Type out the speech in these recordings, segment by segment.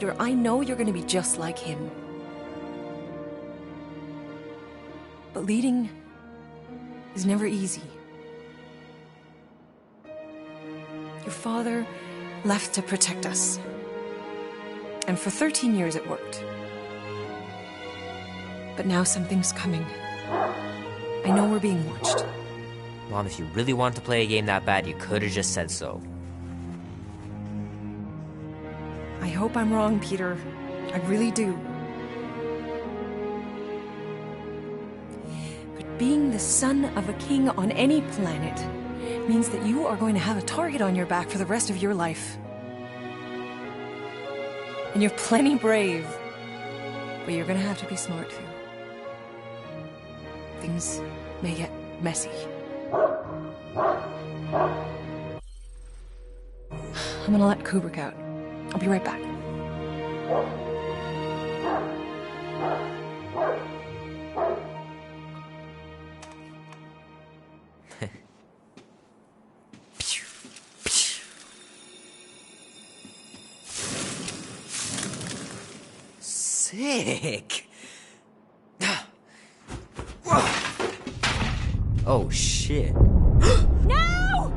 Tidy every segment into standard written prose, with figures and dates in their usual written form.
Peter, I know you're gonna be just like him. But leading is never easy. Your father left to protect us. And for 13 years it worked. But now something's coming. I know we're being watched. Mom, if you really wanted to play a game that bad, you could have just said so. I hope I'm wrong, Peter. I really do. But being the son of a king on any planet means that you are going to have a target on your back for the rest of your life. And you're plenty brave. But you're gonna have to be smart too. Things may get messy. I'm gonna let Kubrick out. I'll be right back. Sick! Oh, shit. No!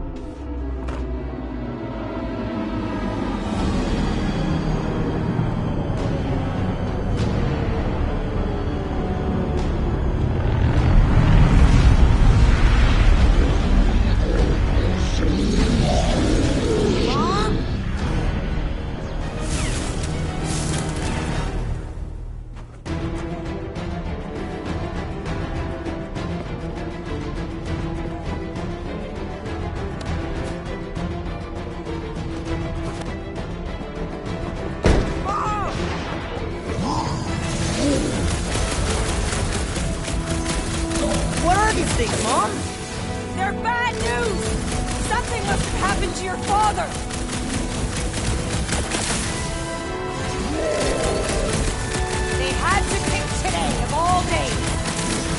What are these things, Mom? They're bad news! Something must have happened to your father! They had to pick today of all days!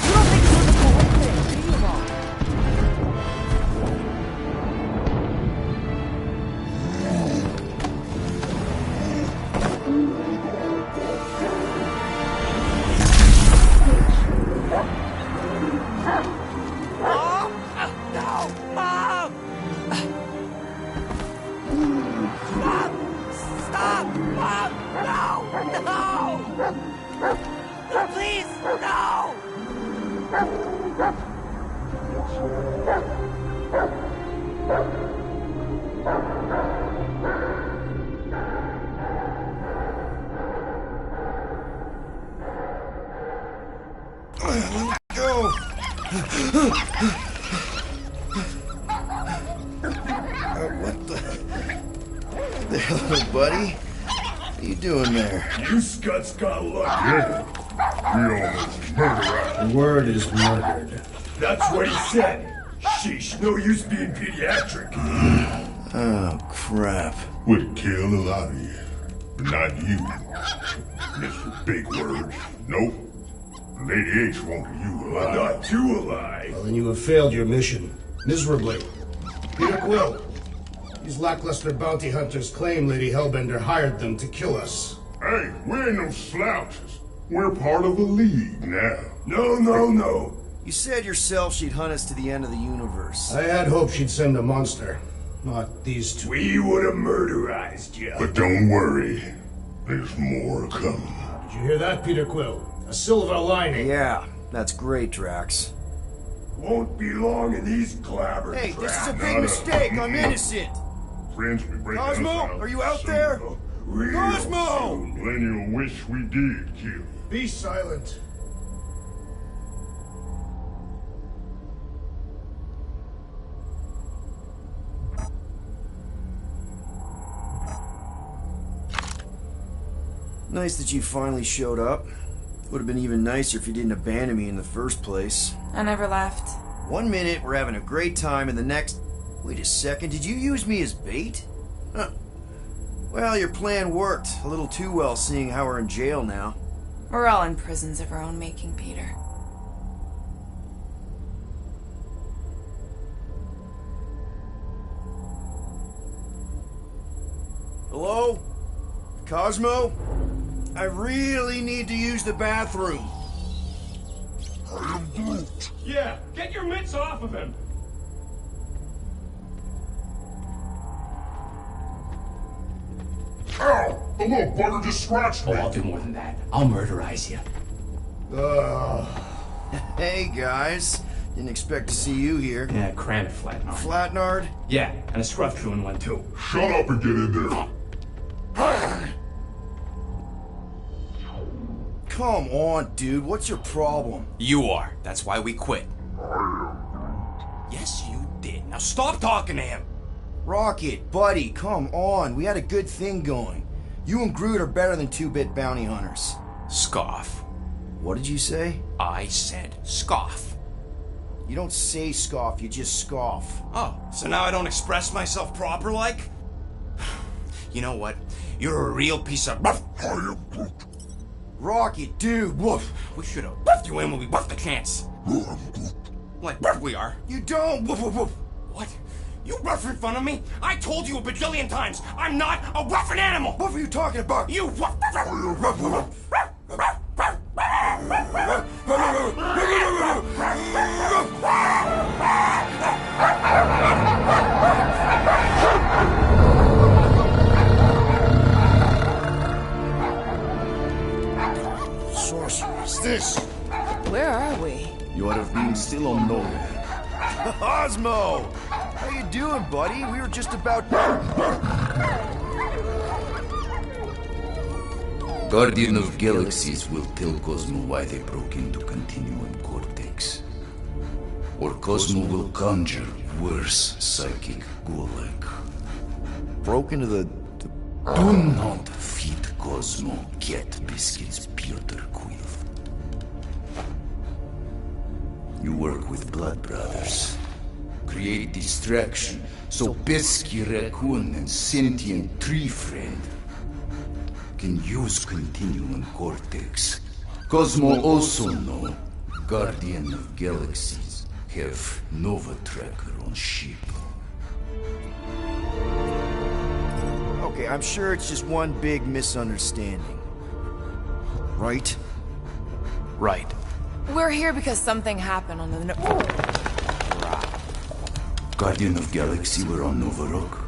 You don't think this was a coincidence, do you, Mom? Mom! No! Mom! Mom! Stop! Mom! No! No! No, please! No! Go! What the hell, buddy? What are you doing there? You scuts got lucky. We almost murdered. The word is murdered. That's what he said. Sheesh, no use being pediatric. Oh, crap. Would kill a lot of you, but not you. Mr. Big Words. Nope. Lady H wanted you alive. Not too alive. Well, then you have failed your mission. Miserably. Peter Quill. These lackluster bounty hunters claim Lady Hellbender hired them to kill us. Hey, we ain't no slouches. We're part of a league now. No. You said yourself she'd hunt us to the end of the universe. I had hoped she'd send a monster. Not these two. We would have murderized you. But don't worry. There's more coming. Did you hear that, Peter Quill? A silver lining. Yeah, that's great, Drax. Won't be long in these clabber Hey, this is a traps. big mistake. I'm innocent. Friends be breaking us Cosmo, out are you out soon, there? real Cosmo! soon. Plenty will wish we did kill. Be silent. Nice that you finally showed up. Would have been even nicer if you didn't abandon me in the first place. I never left. 1 minute, we're having a great time, and the next... Wait a second, did you use me as bait? Huh. Well, your plan worked. A little too well, seeing how we're in jail now. We're all in prisons of our own making, Peter. Hello? Cosmo, I really need to use the bathroom. Yeah, get your mitts off of him! Ow! The little bugger just scratched Oh, me. I'll do more than that. I'll murderize you. Hey, guys. Didn't expect to see you here. Yeah, cram it, Flatnard. Flatnard? Yeah, and a scruff chewing one too. Shut up and get in there. Come on, dude. What's your problem? You are. That's why we quit. Yes, you did. Now stop talking to him. Rocket, buddy, come on. We had a good thing going. You and Groot are better than two-bit bounty hunters. Scoff. What did you say? I said scoff. You don't say scoff, you just scoff. Oh, so now I don't express myself proper like? You know what? You're a real piece of buff. Rocket, dude, woof. We should have buffed you in when we buffed the chance. Like buff we are. You don't, woof, woof, woof. What? You rough in front of me? I told you a bajillion times, I'm not a roughing animal! What are you talking about? You rough. Sorceress, this! Where are we? You would have been still on nowhere. Cosmo! How you doing, buddy? We were just about... Guardian of Galaxies will tell Cosmo why they broke into Continuum Cortex. Or Cosmo will conjure worse psychic gulag. Broke into the... Do not feed Cosmo cat biscuits, Peter Quill. You work with Blood Brothers. Create distraction so Pesky Raccoon and Sentient Tree Friend can use Continuum Cortex. Cosmo also know Guardian of Galaxies have Nova Tracker on ship. Okay, I'm sure it's just one big misunderstanding. Right? Right. We're here because something happened on the... Guardian of Galaxy were on Nova Rock.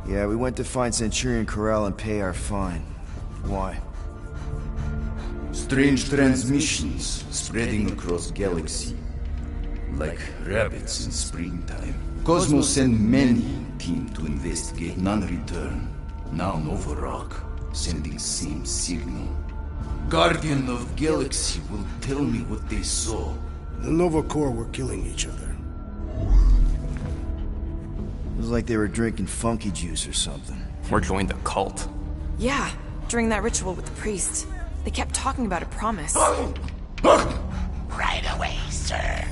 Yeah, we went to find Centurion Corral and pay our fine. Why? Strange transmissions spreading across galaxy. Like rabbits in springtime. Cosmo sent many team to investigate, none return. Now Nova Rock sending same signal. Guardian of Galaxy will tell me what they saw. The Nova Corps were killing each other. It was like they were drinking funky juice or something. Or joined the cult. Yeah, during that ritual with the priest. They kept talking about a promise. Right away, sir.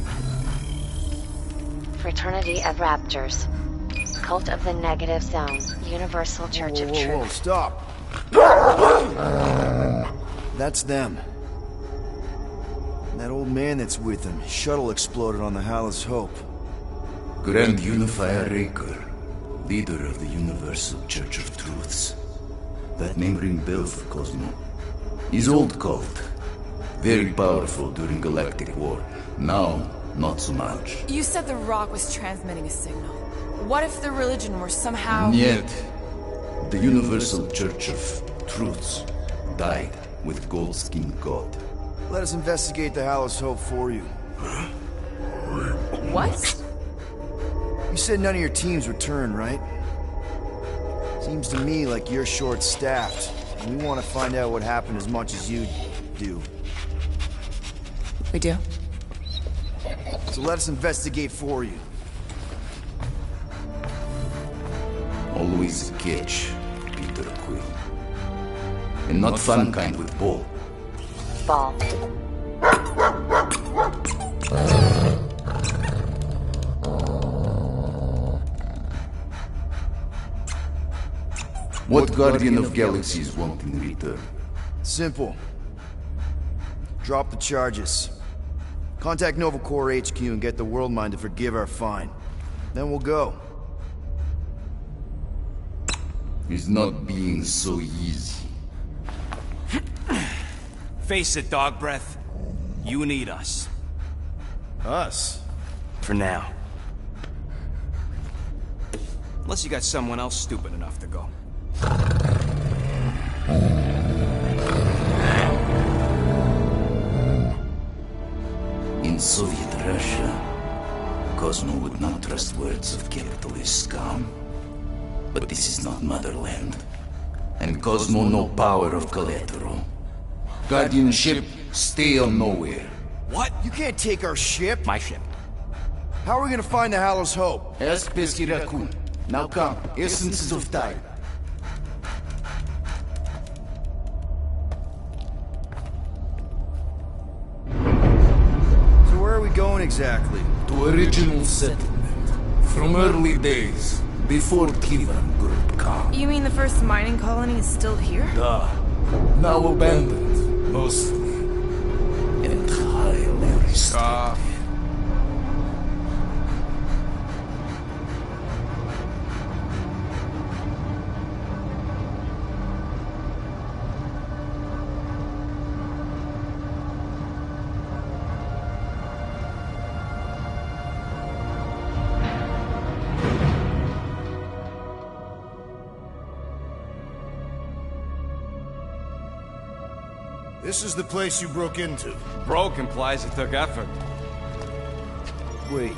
Fraternity of Raptors. Cult of the Negative Zone. Universal Church of Whoa, Truth. stop. That's them. And that old man that's with them. His shuttle exploded on the Hallis Hope. Grand Unifier Raker, leader of the Universal Church of Truths. That name ring bell for Cosmo. His old cult. Very powerful during Galactic War. Now, not so much. You said the rock was transmitting a signal. What if the religion were somehow... Yet, the Universal Church of Truths died with Goldskin God. Let us investigate the Hallis Hope for you. What? You said none of your teams returned, right? Seems to me like you're short-staffed. And we want to find out what happened as much as you do. We do? So let us investigate for you. Always catch, Peter Quill. And not fun kind with ball. Ball. What Guardian of Galaxies want in return? Simple. Drop the charges. Contact Nova Corps HQ and get the World Mind to forgive our fine. Then we'll go. is not being so easy. Face it, dog breath. You need us. Us? For now. Unless you got someone else stupid enough to go. In Soviet Russia, Cosmo would not trust words of capitalist scum. But this is not motherland. And Cosmo no power of collateral. Guardianship, stay on nowhere. What? You can't take our ship. My ship. How are we gonna find the Hallows Hope? Ask Pesky Raccoon. Now come, essences of time. So where are we going exactly? To original settlement. From early days, before Kivan Group come. You mean the first mining colony is still here? Duh. Now abandoned, mostly. And highly restricted. This is the place you broke into. Broke implies it took effort. Wait,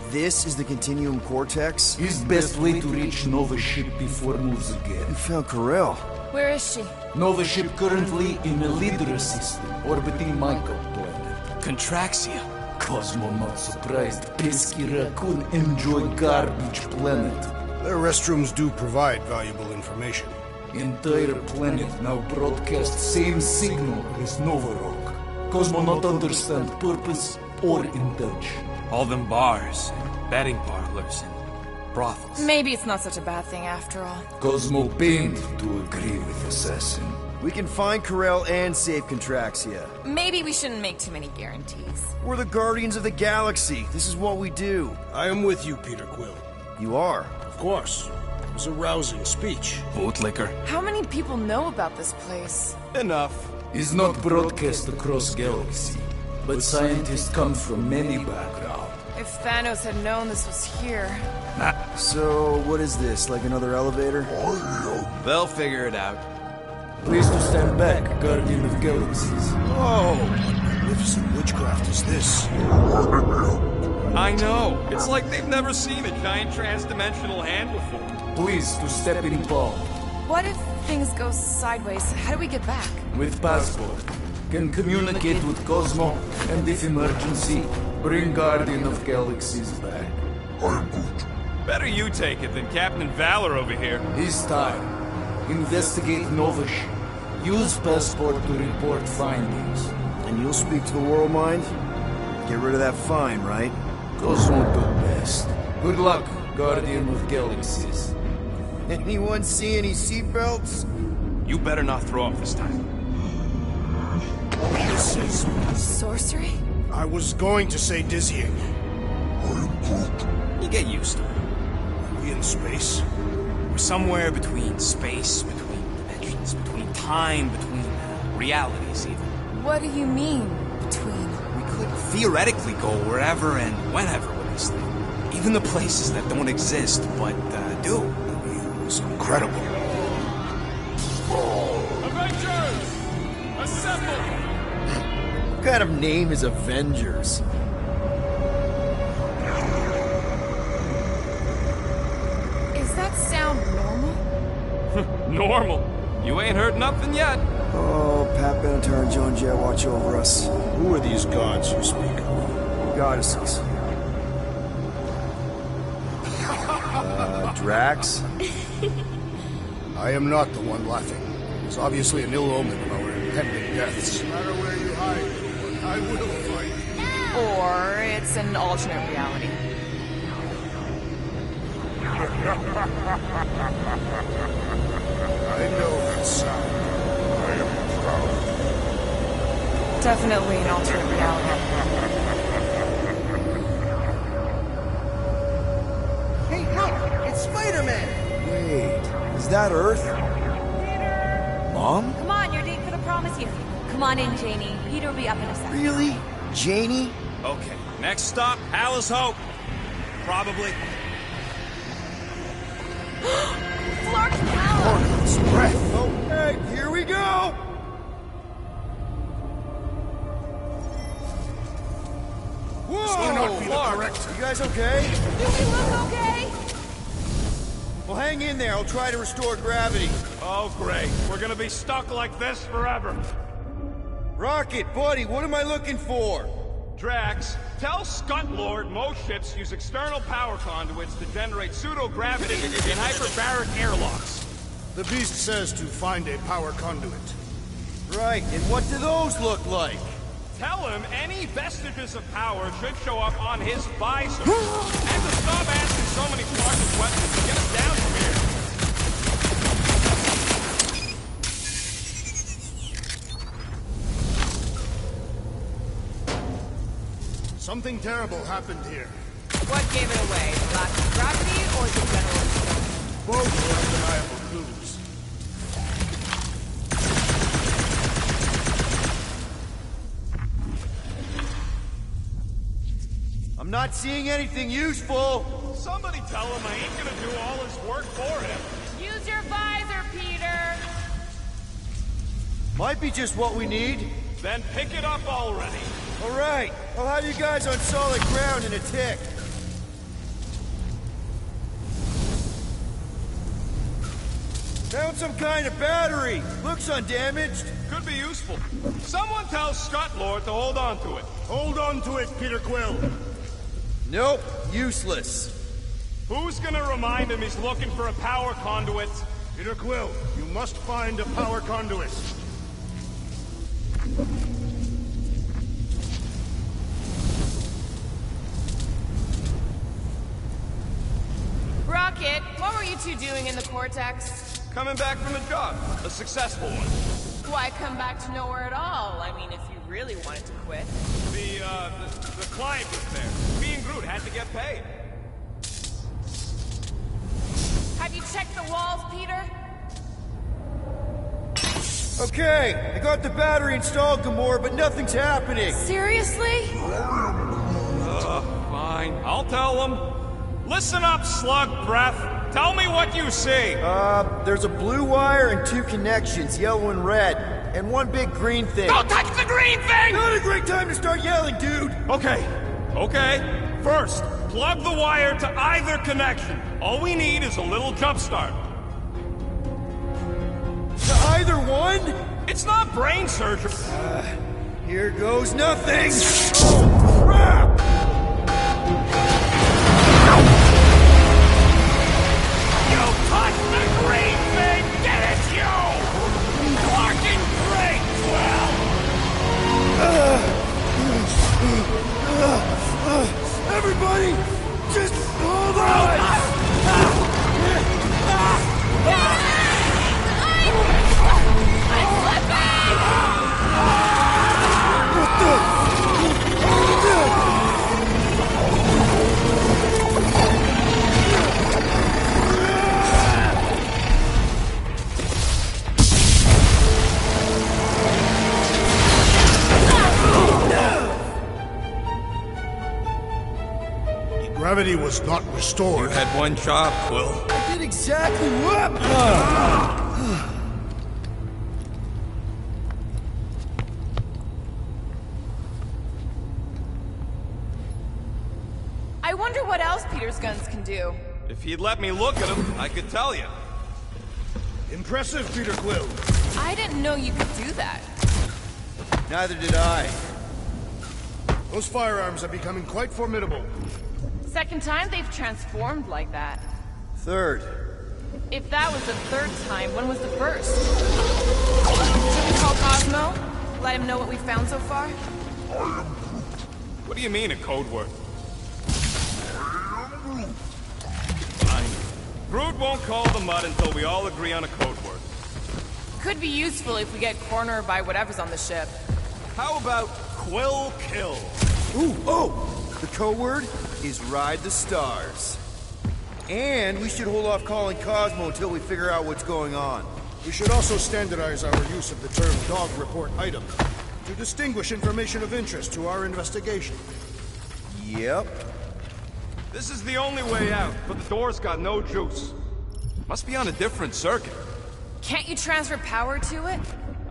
this is the Continuum Cortex? His best way to reach Nova ship before moves again. You found Corel. Where is she? Nova ship currently in a Lydra system, orbiting Michael planet. Contraxia. Cosmo not surprised. Pesky Raccoon enjoy garbage planet. Their restrooms do provide valuable information. Entire planet now broadcast same signal as Nova Rock. Cosmo not understand purpose or intention. All them bars, and betting parlors, and brothels. Maybe it's not such a bad thing after all. Cosmo pained to agree with Assassin. We can find Corel and save Contraxia. Maybe we shouldn't make too many guarantees. We're the Guardians of the Galaxy. This is what we do. I am with you, Peter Quill. You are? Of course. It was a rousing speech. Bootlicker. How many people know about this place? Enough. Is not broadcast across galaxy, but scientists come from many backgrounds. If Thanos had known this was here... So, what is this, like another elevator? They'll figure it out. Please to stand back, Guardian of Galaxies. Oh, what magnificent witchcraft is this? I know. It's like they've never seen a giant trans-dimensional hand before. Please to step in palm. What if things go sideways? How do we get back? With passport. Can communicate with Cosmo, and if emergency, bring Guardian of Galaxies back. I'm good. Better you take it than Captain Valor over here. This time, investigate Nova ship. Use passport to report findings. And you'll speak to the World Mind? Get rid of that fine, right? Cosmo do best. Good luck, Guardian of Galaxies. Anyone see any seatbelts? You better not throw up this time. This is... Sorcery? I was going to say dizzying. You get used to it. Are we in space? We're somewhere between space, between dimensions, between time, between realities even. What do you mean, between? We could theoretically go wherever and whenever with this thing. Even the places that don't exist, but do. It was incredible. Avengers! Assemble! What kind of name is Avengers? Is that sound normal? Normal. You ain't heard nothing yet. Oh, Pat Benatar and Joan Jett watch over us. Who are these gods you speak of? Goddesses. Drax? I am not the one laughing. It's obviously an ill omen of our impending deaths. No matter where you hide, I will find you. Or it's an alternate reality. I know that sound. I am proud. Definitely an alternate reality. Hey, look! It's Spider-Man! Wait, is Is that Earth? Mom? Come on, your date for the prom is here. Come on in, Janie. Peter will be up in a second. Really? Janie? Okay, next stop, Hal's Hope. Probably. Flark and Hala! Orcus, breath. Okay, here we go! Whoa! Correct. You guys okay? Do we look okay? Well, hang in there. I'll try to restore gravity. Oh, great. We're gonna be stuck like this forever. Rocket, buddy, what am I looking for? Drax, tell Scutlord most ships use external power conduits to generate pseudo-gravity in hyperbaric airlocks. The beast says to find a power conduit. Right, and what do those look like? Tell him any vestiges of power should show up on his visor. And to stop asking so many fucking questions and get us down from here. Something terrible happened here. What gave it away? The lack of gravity or the general explosion? Both were undeniable clues. I'm not seeing anything useful. Somebody tell him I ain't gonna do all his work for him. Use your visor, Peter! Might be just what we need. Then pick it up already. All right, I'll have you guys on solid ground in a tick. Found some kind of battery. Looks undamaged. Could be useful. Someone tell Scutlord to hold on to it. Hold on to it, Peter Quill. Nope, useless. Who's gonna remind him he's looking for a power conduit? Peter Quill, you must find a power conduit. Rocket, what were you two doing in the Cortex? Coming back from the job. A successful one. Why come back to nowhere at all? I mean, if you really wanted to quit. The client was there. Me and Groot had to get paid. Have you checked the walls, Peter? Okay, I got the battery installed, Gamora, but nothing's happening. Seriously? Fine. I'll tell them. Listen up, slug breath. Tell me what you see. There's a blue wire and two connections, yellow and red, and one big green thing. Don't touch the green thing! Not a great time to start yelling, dude! Okay. First, plug the wire to either connection. All we need is a little jump start. To either one? It's not brain surgery. Here goes nothing! Oh, crap! You touched the green thing! Get it, you! Fucking great, Quill! Everybody, just hold on! Gravity was not restored. You had one job, Quill. I did exactly what? I wonder what else Peter's guns can do. If he'd let me look at him, I could tell you. Impressive, Peter Quill. I didn't know you could do that. Neither did I. Those firearms are becoming quite formidable. Second time they've transformed like that. Third. If that was the third time, when was the first? Should we call Cosmo? Let him know what we found so far? What do you mean, a code word? Fine. Groot won't call the mud until we all agree on a code word. Could be useful if we get cornered by whatever's on the ship. How about Quill Kill? Ooh, oh! The code word is Ride the Stars. And we should hold off calling Cosmo until we figure out what's going on. We should also standardize our use of the term dog report item to distinguish information of interest to our investigation. Yep. This is the only way out, but the door's got no juice. Must be on a different circuit. Can't you transfer power to it?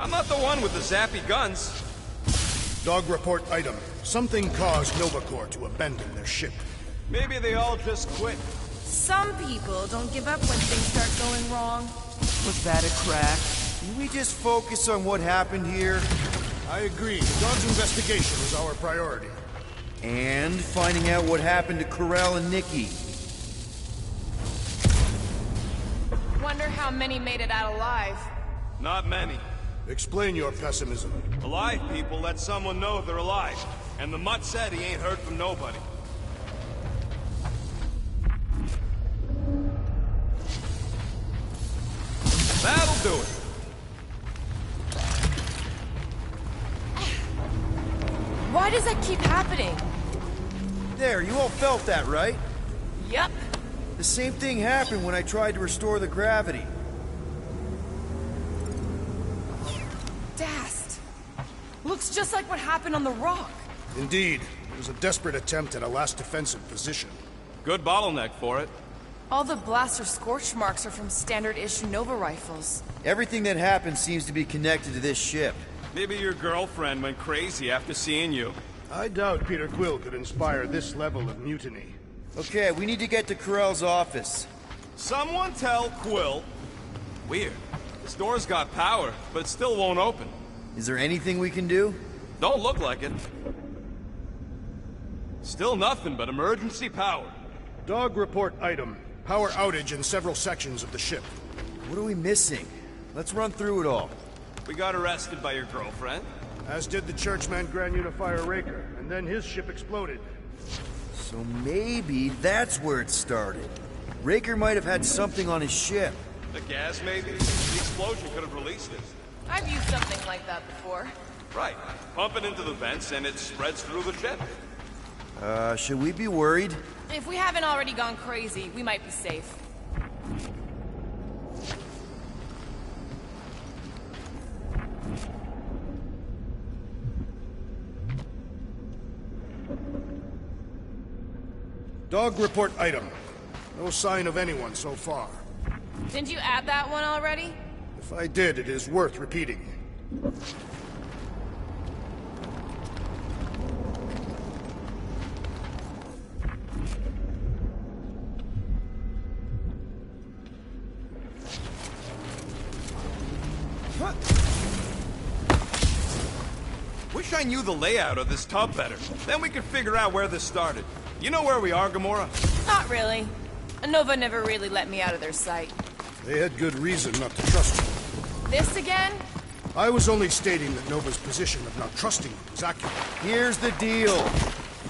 I'm not the one with the zappy guns. Dog report item. Something caused Novacore to abandon their ship. Maybe they all just quit. Some people don't give up when things start going wrong. Was that a crack? Can we just focus on what happened here? I agree. The dog's investigation is our priority. And finding out what happened to Corell and Nikki. Wonder how many made it out alive. Not many. Explain your pessimism. Alive people let someone know they're alive. And the mutt said he ain't heard from nobody. That'll do it. Why does that keep happening? There, you all felt that, right? Yep. The same thing happened when I tried to restore the gravity. Dast. Looks just like what happened on the rock. Indeed. It was a desperate attempt at a last defensive position. Good bottleneck for it. All the blaster scorch marks are from standard-issue Nova rifles. Everything that happened seems to be connected to this ship. Maybe your girlfriend went crazy after seeing you. I doubt Peter Quill could inspire this level of mutiny. Okay, we need to get to Corell's office. Someone tell Quill. Weird. This door's got power, but it still won't open. Is there anything we can do? Don't look like it. Still nothing but emergency power. Dog report item. Power outage in several sections of the ship. What are we missing? Let's run through it all. We got arrested by your girlfriend. As did the Churchman Grand Unifier Raker, and then his ship exploded. So maybe that's where it started. Raker might have had something on his ship. The gas, maybe? The explosion could have released it. I've used something like that before. Right. Pump it into the vents and it spreads through the ship. Should we be worried? If we haven't already gone crazy, we might be safe. Dog report item. No sign of anyone so far. Didn't you add that one already? If I did, it is worth repeating. Wish I knew the layout of this tub better. Then we could figure out where this started. You know where we are, Gamora? Not really. Nova never really let me out of their sight. They had good reason not to trust you. This again? I was only stating that Nova's position of not trusting you was accurate. Here's the deal.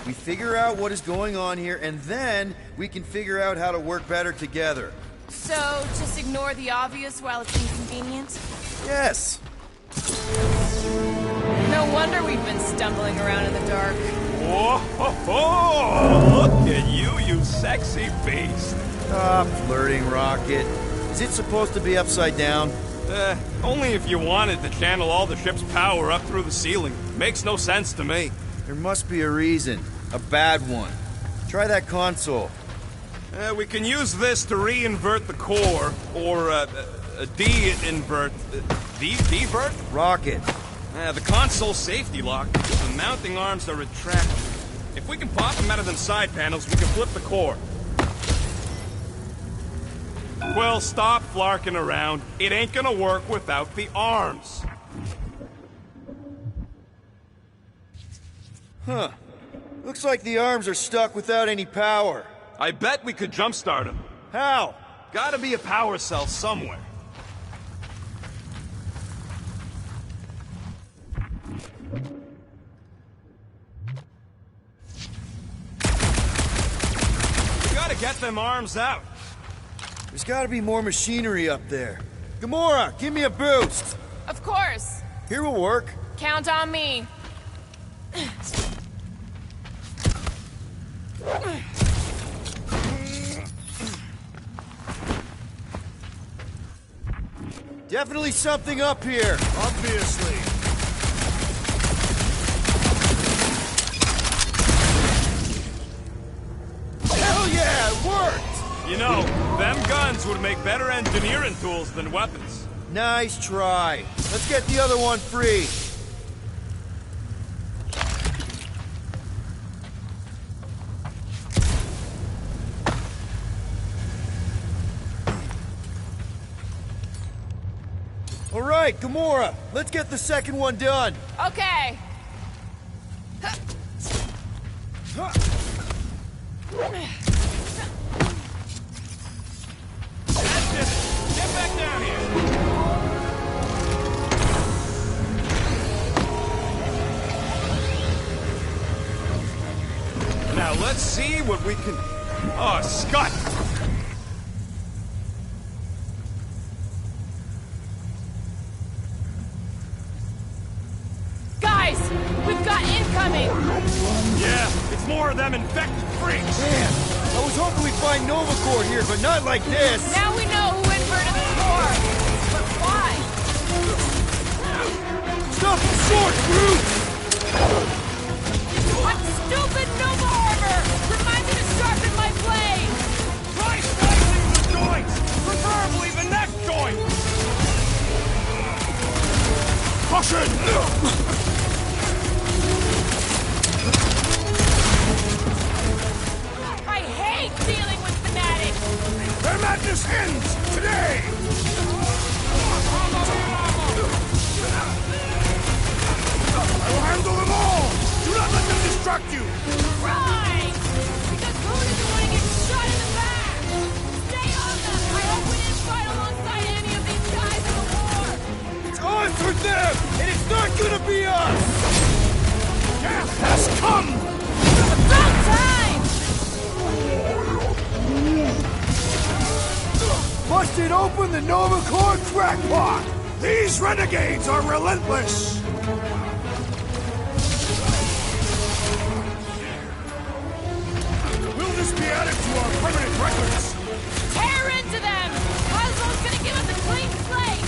We figure out what is going on here, and then we can figure out how to work better together. So, just ignore the obvious while it's inconvenient? Yes. No wonder we've been stumbling around in the dark. Whoa, ho, ho. Look at you sexy beast. Stop flirting, Rocket. Is it supposed to be upside down? Only if you wanted to channel all the ship's power up through the ceiling. Makes no sense to me. There must be a reason. A bad one. Try that console. We can use this to re-invert the core, or de-invert... de-vert? Rocket. The console safety lock. The mounting arms are retractable. If we can pop them out of them side panels, we can flip the core. Well, stop flarking around. It ain't gonna work without the arms. Huh. Looks like the arms are stuck without any power. I bet we could jumpstart them. How? Gotta be a power cell somewhere. We gotta get them arms out. There's gotta be more machinery up there. Gamora, give me a boost! Of course. Here will work. Count on me. Definitely something up here. Obviously. Hell yeah, it worked! You know, them guns would make better engineering tools than weapons. Nice try. Let's get the other one free. All right, Gamora, let's get the second one done. Okay. That's it. Get back down here. Now let's see what we can... Oh, Scott! Guys, we've got incoming. Yeah, it's more of them infected freaks. Man, I was hoping we'd find Nova Corps here, but not like this. Now we know who inverted the core. But why? Stop the sword, Groot! I'm stupid Nova Armor! Remind me to sharpen my blade! Try slicing the joints, preferably the neck joint. Caution! I hate dealing with fanatics! Their madness ends today! I will handle them all! Do not let them distract you! Right! Because who doesn't want to get shot in the back? Stay on them! I hope we didn't fight alongside any of these guys in the war! It's us or them, and it's not gonna be us! Death has come! About time! Busted open the Nova Corps crackpot! These renegades are relentless! Will this be added to our permanent records? Tear into them! Cosmo's gonna give us a clean slate!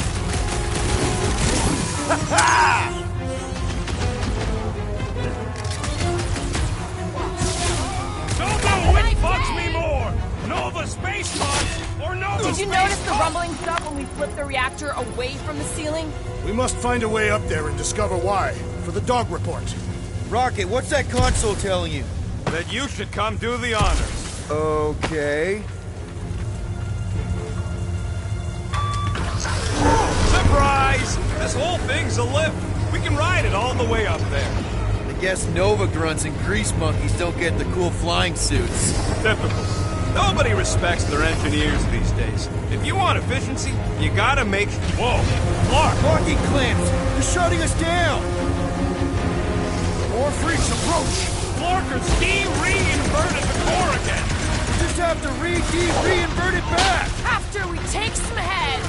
Don't know which fucks me more! Nova Space Mods or Nova Did you Space notice the Mods? rumbling stuff when we flipped the reactor away from the ceiling? We must find a way up there and discover why, for the dog report. Rocket, what's that console telling you? That you should come do the honors. Okay. Surprise! This whole thing's a lift. We can ride it all the way up there. I guess Nova grunts and grease monkeys don't get the cool flying suits. Typical. Nobody respects their engineers these days. If you want efficiency, you gotta make... Whoa! Clark! Rocket clamps! They're shutting us down! More freaks approach! Clarker's de-reinverted the core again! Just have to reinvert it back! After we take some heads!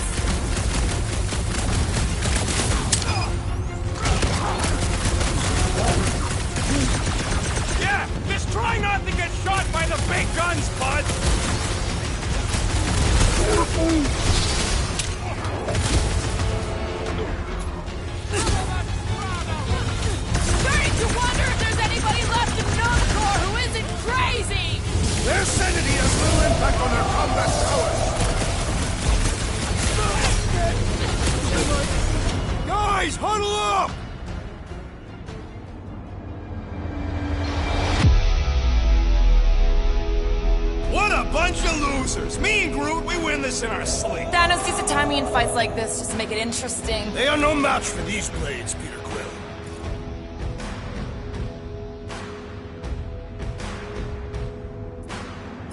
Yeah! Just try not to get shot by the big guns, bud! Starting to wonder if there's anybody left in Nova Corps who isn't crazy! Their sanity has little impact on their combat prowess. Guys, huddle up! What a bunch of losers! Me and Groot, we win this in our sleep. Thanos sees the timing in fights like this just to make it interesting. They are no match for these blades, Peter Quill.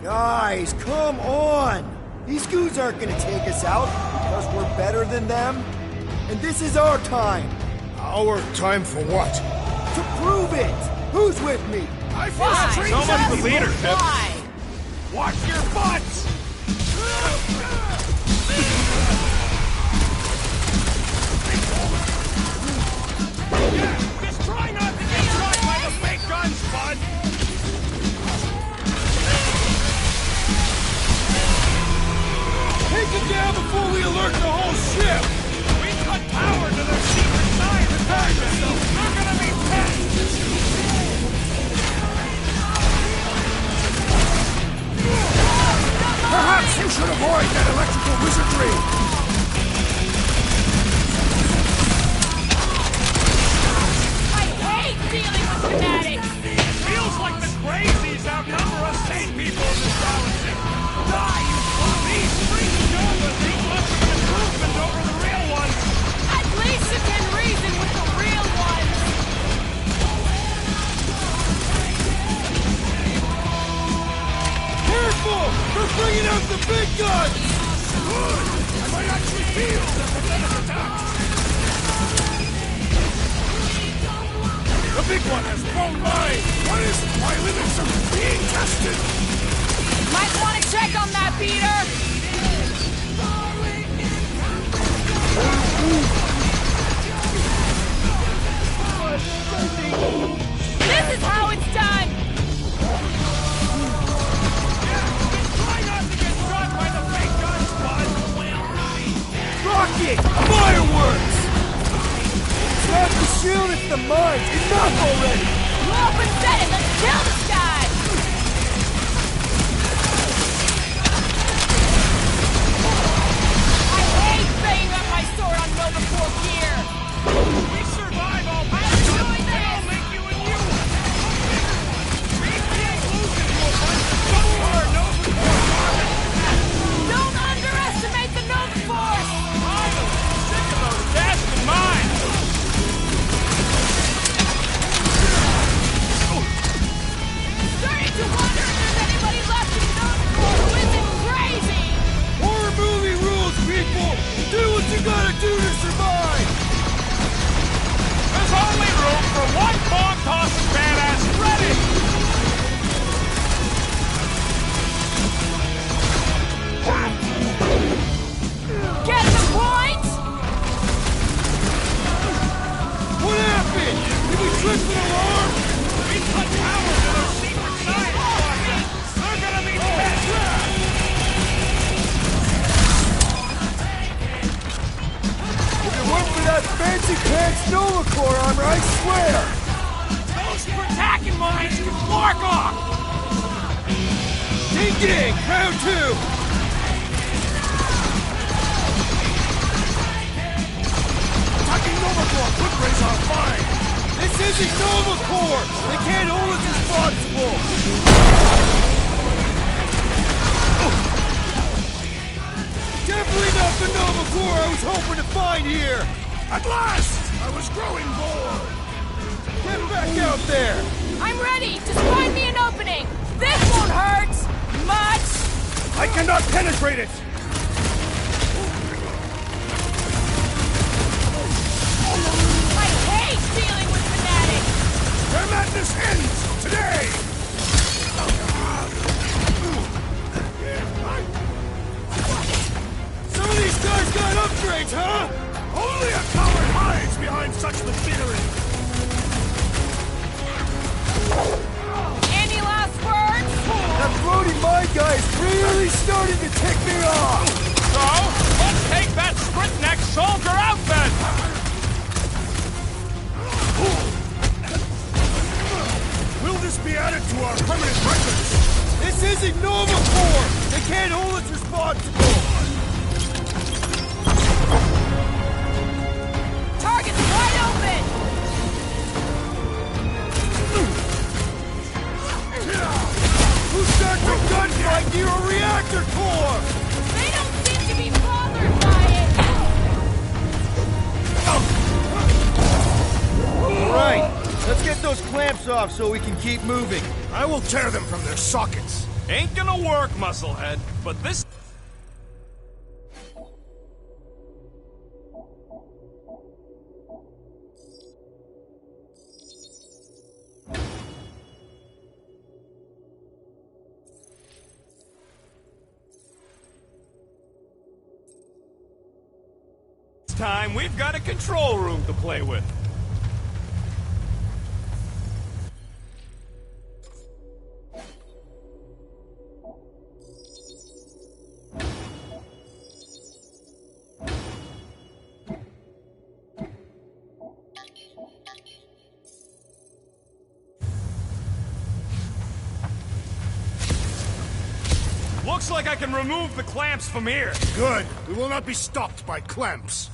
Guys, come on! These goons aren't gonna take us out because we're better than them. And this is our time. Our time for what? To prove it! Who's with me? I feel Why? strange. Someone with leadership. Why? Watch your butts! Yeah, just try not to get shot by the fake guns, bud! Take it down before we alert the whole ship! big one has grown mine! What is it? My limits are being tested! Might want to check on that, Peter! This is how it's done! Try not to get shot by the fake guns, bud! Rocket! Fireworks! It's not the shield, it's the mines! Enough already! You open set it, let's kill this guy! I hate banging up my sword on Nova Corps gear! We survive all this! I'm doing this! I'll make you immune! We ain't losing to a bunch of somewhere Nova Corps markets! Don't underestimate the Nova Force! I'm sick of those dashed mines! Starting to wonder if there's anybody left in Nova Corps who isn't crazy! Horror movie rules, people! Do what you gotta do to survive! There's only room for one bomb-tossing badass ready! Get the point? What happened? Did we trip an alarm? We cut power to those secret science projects! They're gonna be pissed! If it weren't for that fancy pants Nova Corps armor, I swear! Those Spartacan mines can mark off! Ding ding! Round two! Attacking Nova Corps! Quick raise on fine! This isn't Nova Corps! They can't hold us responsible! Definitely not the Nova Corps I was hoping to find here! At last! I was growing bored! Get back out there! I'm ready! Just find me an opening! This won't hurt! Much! I cannot penetrate it! I hate dealing with fanatics! Their madness ends today! Some of these guys got upgrades, huh? Only a coward hides behind such machinery! Any last words? That Brody my guy is really starting to tick me off! So, let's take that sprint-neck soldier out then! Will this be added to our permanent records? This isn't Nova Corps! They can't hold us responsible! Target's wide open! Who starts a gunfight near a reactor core? They don't seem to be bothered by it! Alright, let's get those clamps off so we can keep moving. I will tear them from their sockets. Ain't gonna work, musclehead, but this... time we've got a control room to play with. Looks like I can remove the clamps from here. Good. We will not be stopped by clamps.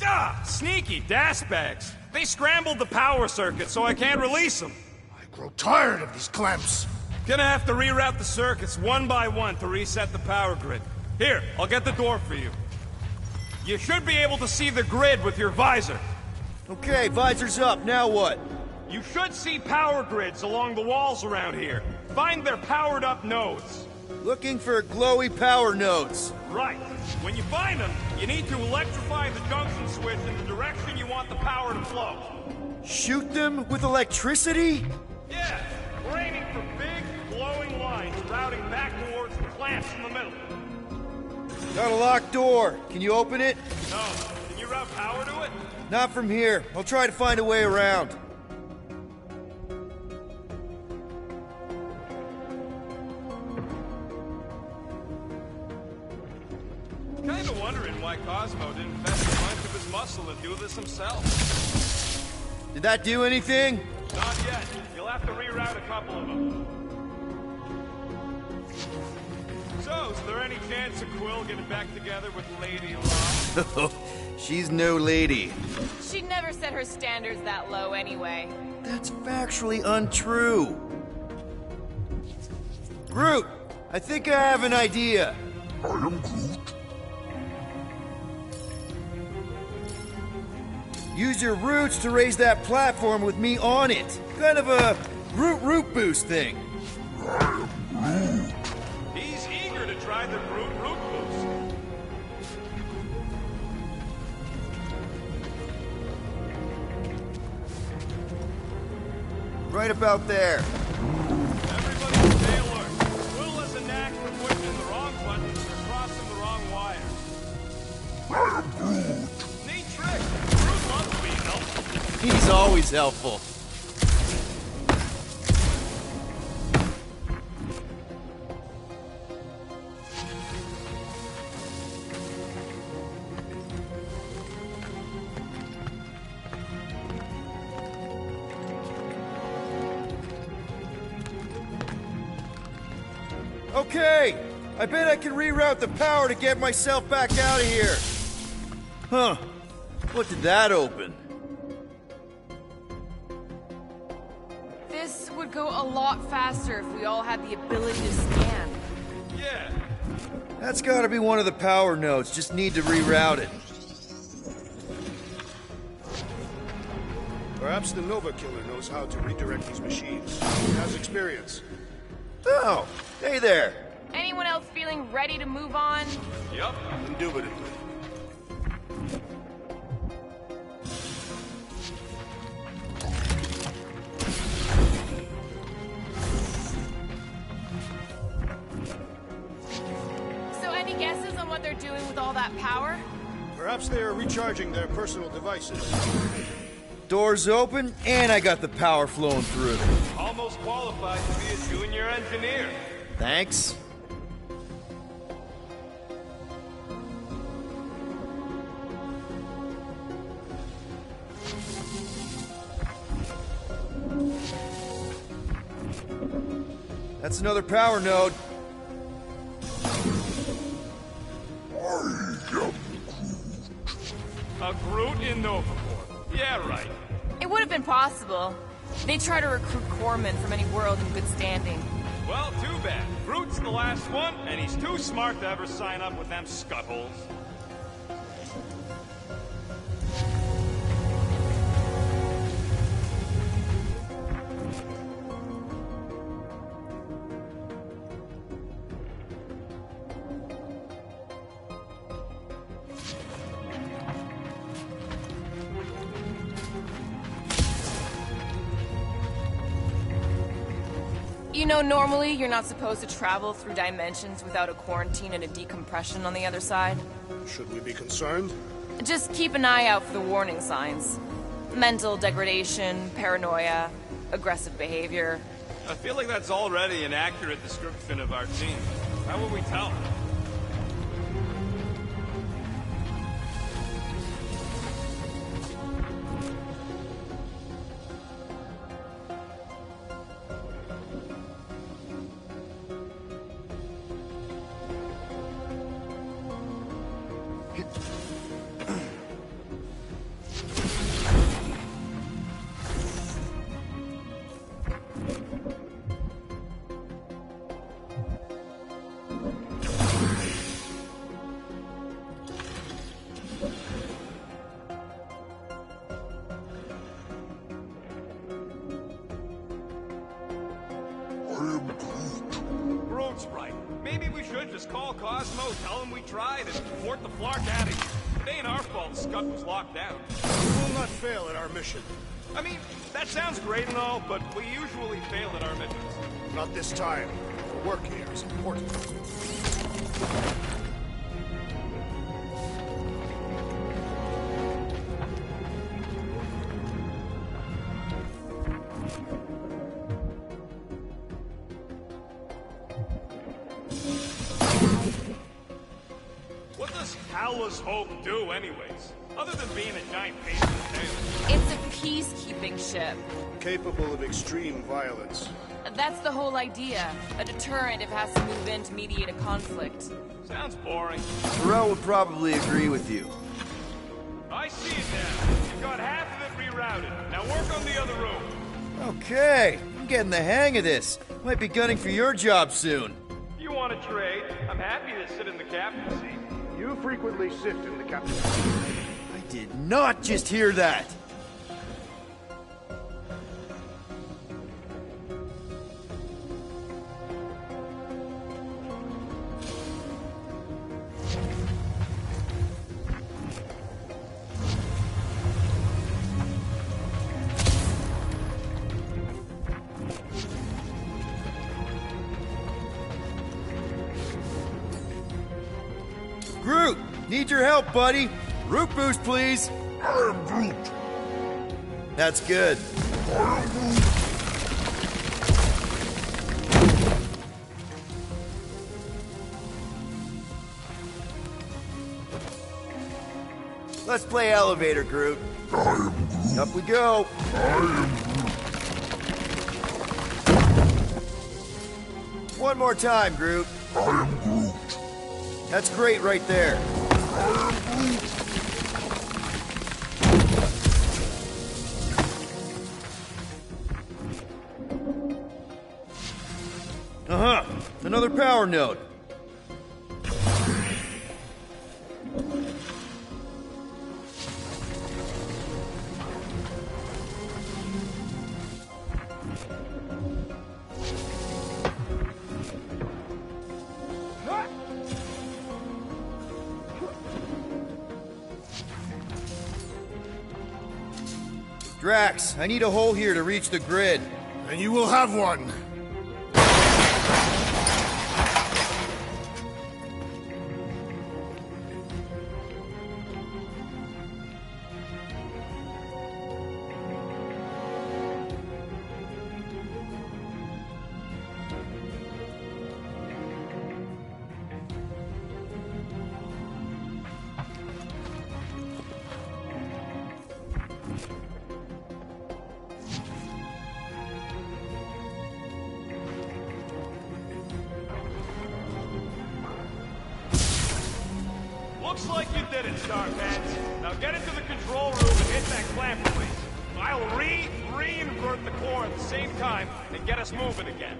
Ah, sneaky das bags. They scrambled the power circuit, so I can't release them. I grow tired of these clamps. Gonna have to reroute the circuits one by one to reset the power grid. Here, I'll get the door for you. You should be able to see the grid with your visor. Okay, visor's up. Now what? You should see power grids along the walls around here. Find their powered-up nodes. Looking for glowy power nodes. Right. When you find them, you need to electrify the junction switch in the direction you want the power to flow. Shoot them with electricity? Yeah, we're aiming for big, glowing lines routing back towards the clamps in the middle. Got a locked door. Can you open it? No. Can you route power to it? Not from here. I'll try to find a way around. Kinda wondering why Cosmo didn't invest a bunch of his muscle and do this himself. Did that do anything? Not yet. You'll have to reroute a couple of them. So, is there any chance of Quill getting back together with Lady Locke? She's no lady. She'd never set her standards that low anyway. That's factually untrue. Groot, I think I have an idea. I am Groot. Use your roots to raise that platform with me on it. Kind of a root boost thing. I am Groot. He's eager to try the Groot root boost. Right about there. Everybody stay alert. Quill has a knack for pushing the wrong buttons or crossing the wrong wires. I am Groot. Neat trick. Groot loves being helpful. He's always helpful. Okay, I bet I can reroute the power to get myself back out of here. Huh, what did that open? This would go a lot faster if we all had the ability to scan. Yeah. That's gotta be one of the power nodes, just need to reroute it. Perhaps the Nova Killer knows how to redirect these machines. He has experience. Oh, hey there. Anyone else feeling ready to move on? Yup. Indubitably. So any guesses on what they're doing with all that power? Perhaps they are recharging their personal devices. Doors open, and I got the power flowing through. Almost qualified to be a junior engineer. Thanks. That's another power node. A Groot in Nova Corps. Yeah, right. It would have been possible. They try to recruit corpsmen from any world in good standing. Well, too bad. Groot's the last one, and he's too smart to ever sign up with them scuttholes. You know, normally you're not supposed to travel through dimensions without a quarantine and a decompression on the other side. Should we be concerned? Just keep an eye out for the warning signs. Mental degradation, paranoia, aggressive behavior. I feel like that's already an accurate description of our team. How will we tell? Just call Cosmo, tell him we tried, and port the Flark out of here. It ain't our fault the Scud was locked down. We will not fail at our mission. I mean, that sounds great and all, but we usually fail at our missions. Not this time. The work here is important. What does Howler's Hope do, anyways? Other than being a giant pain in the tail. It's a peacekeeping ship. Capable of extreme violence. That's the whole idea. A deterrent if it has to move in to mediate a conflict. Sounds boring. Terrell would probably agree with you. I see it now. You've got half of it rerouted. Now work on the other room. Okay, I'm getting the hang of this. Might be gunning for your job soon. You want to trade? I'm happy to sit in the captain's seat. You frequently sit in the captain's seat. I did not just hear that. Groot, need your help, buddy. Root boost, please. I am Groot. That's good. I am Groot. Let's play elevator, Groot. I am Groot. Up we go. I am Groot. One more time, Groot. I am Groot. That's great right there. I am Groot. Uh-huh. Another power node. Drax, I need a hole here to reach the grid. And you will have one. Looks like you did it, Starpants. Now get into the control room and hit that clamp place. I'll re-invert the core at the same time and get us moving again.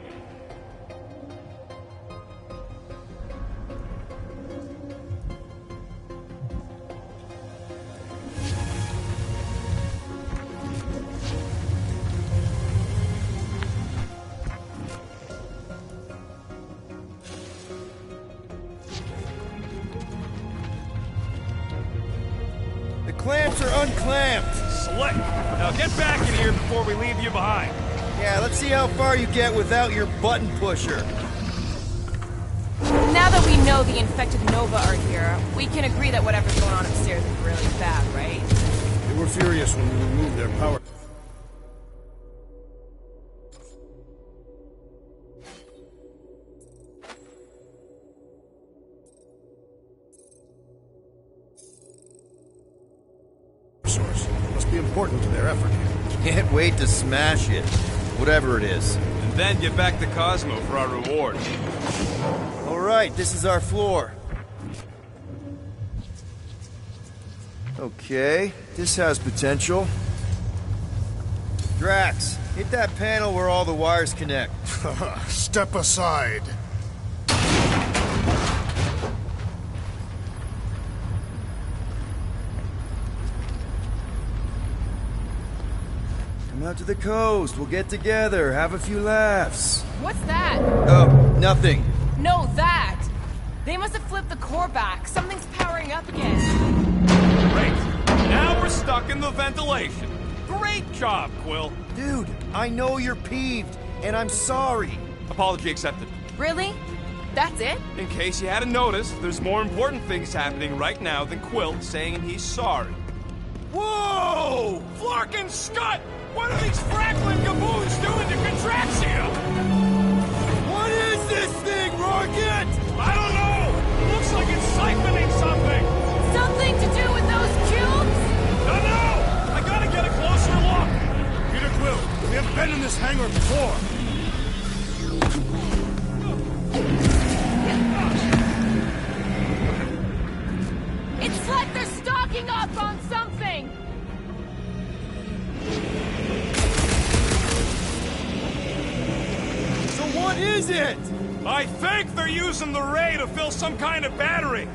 Clamps are unclamped. Slick. Now get back in here before we leave you behind. Yeah, let's see how far you get without your button pusher. Now that we know the infected Nova are here, we can agree that whatever's going on upstairs is really bad, right? They were furious when we removed their power. Source. Must be important to their effort. Can't wait to smash it. Whatever it is. And then get back to Cosmo for our reward. Alright, this is our floor. Okay, this has potential. Drax, hit that panel where all the wires connect. Step aside. Come out to the coast, we'll get together, have a few laughs. What's that? Oh, nothing. No, that! They must have flipped the core back. Something's powering up again. Great. Now we're stuck in the ventilation. Great job, Quill. Dude, I know you're peeved, and I'm sorry. Apology accepted. Really? That's it? In case you hadn't noticed, there's more important things happening right now than Quill saying he's sorry. Whoa! Flark and Scott! What are these Franklin gaboons doing to Contraxia? What is this thing, Rocket? I don't know! Looks like it's siphoning something! Something to do with those cubes? Don't know! I gotta get a closer look! Peter Quill, we have been in this hangar before. It's like they're stocking up on something! So what is it? I think they're using the ray to fill some kind of battery.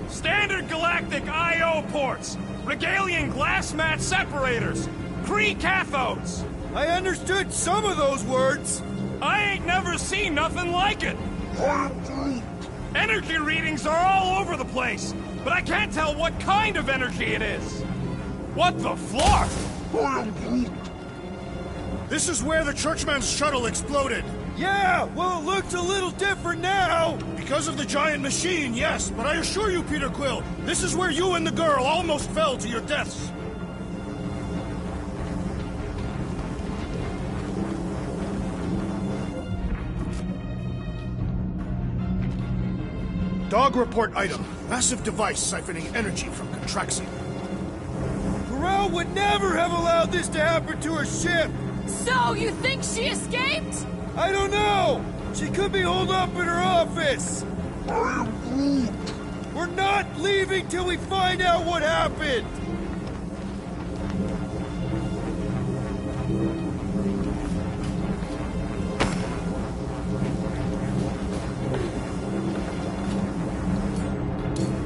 Standard galactic I.O. ports, Regalian glass mat separators, Kree cathodes. I understood some of those words. I ain't never seen nothing like it. Energy readings are all over the place, but I can't tell what kind of energy it is. What the flark? This is where the Churchman's shuttle exploded. Yeah, well, it looks a little different now. Because of the giant machine, yes, but I assure you, Peter Quill, this is where you and the girl almost fell to your deaths. Dog report item. Massive device siphoning energy from Contraxia. Corral would never have allowed this to happen to her ship. So, you think she escaped? I don't know. She could be holed up in her office. We're not leaving till we find out what happened.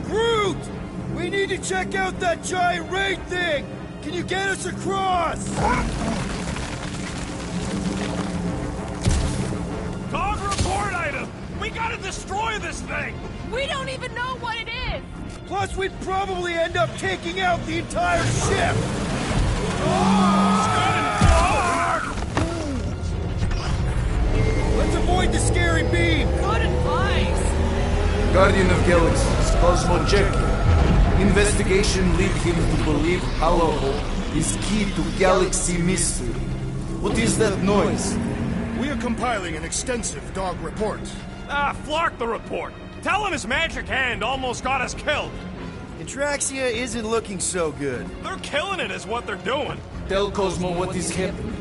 Groot! We need to check out that giant ray thing! Can you get us across? Dog report item! We gotta destroy this thing! We don't even know what it is! Plus, we'd probably end up taking out the entire ship! Let's avoid the scary beam! Good advice! Guardian of Galaxies, Cosmo Jekyll. Investigation lead him to believe Hollow Hope is key to galaxy mystery. What is that noise? We are compiling an extensive dog report. Ah, Flark the report. Tell him his magic hand almost got us killed. Contraxia isn't looking so good. They're killing it is what they're doing. Tell Cosmo what is happening.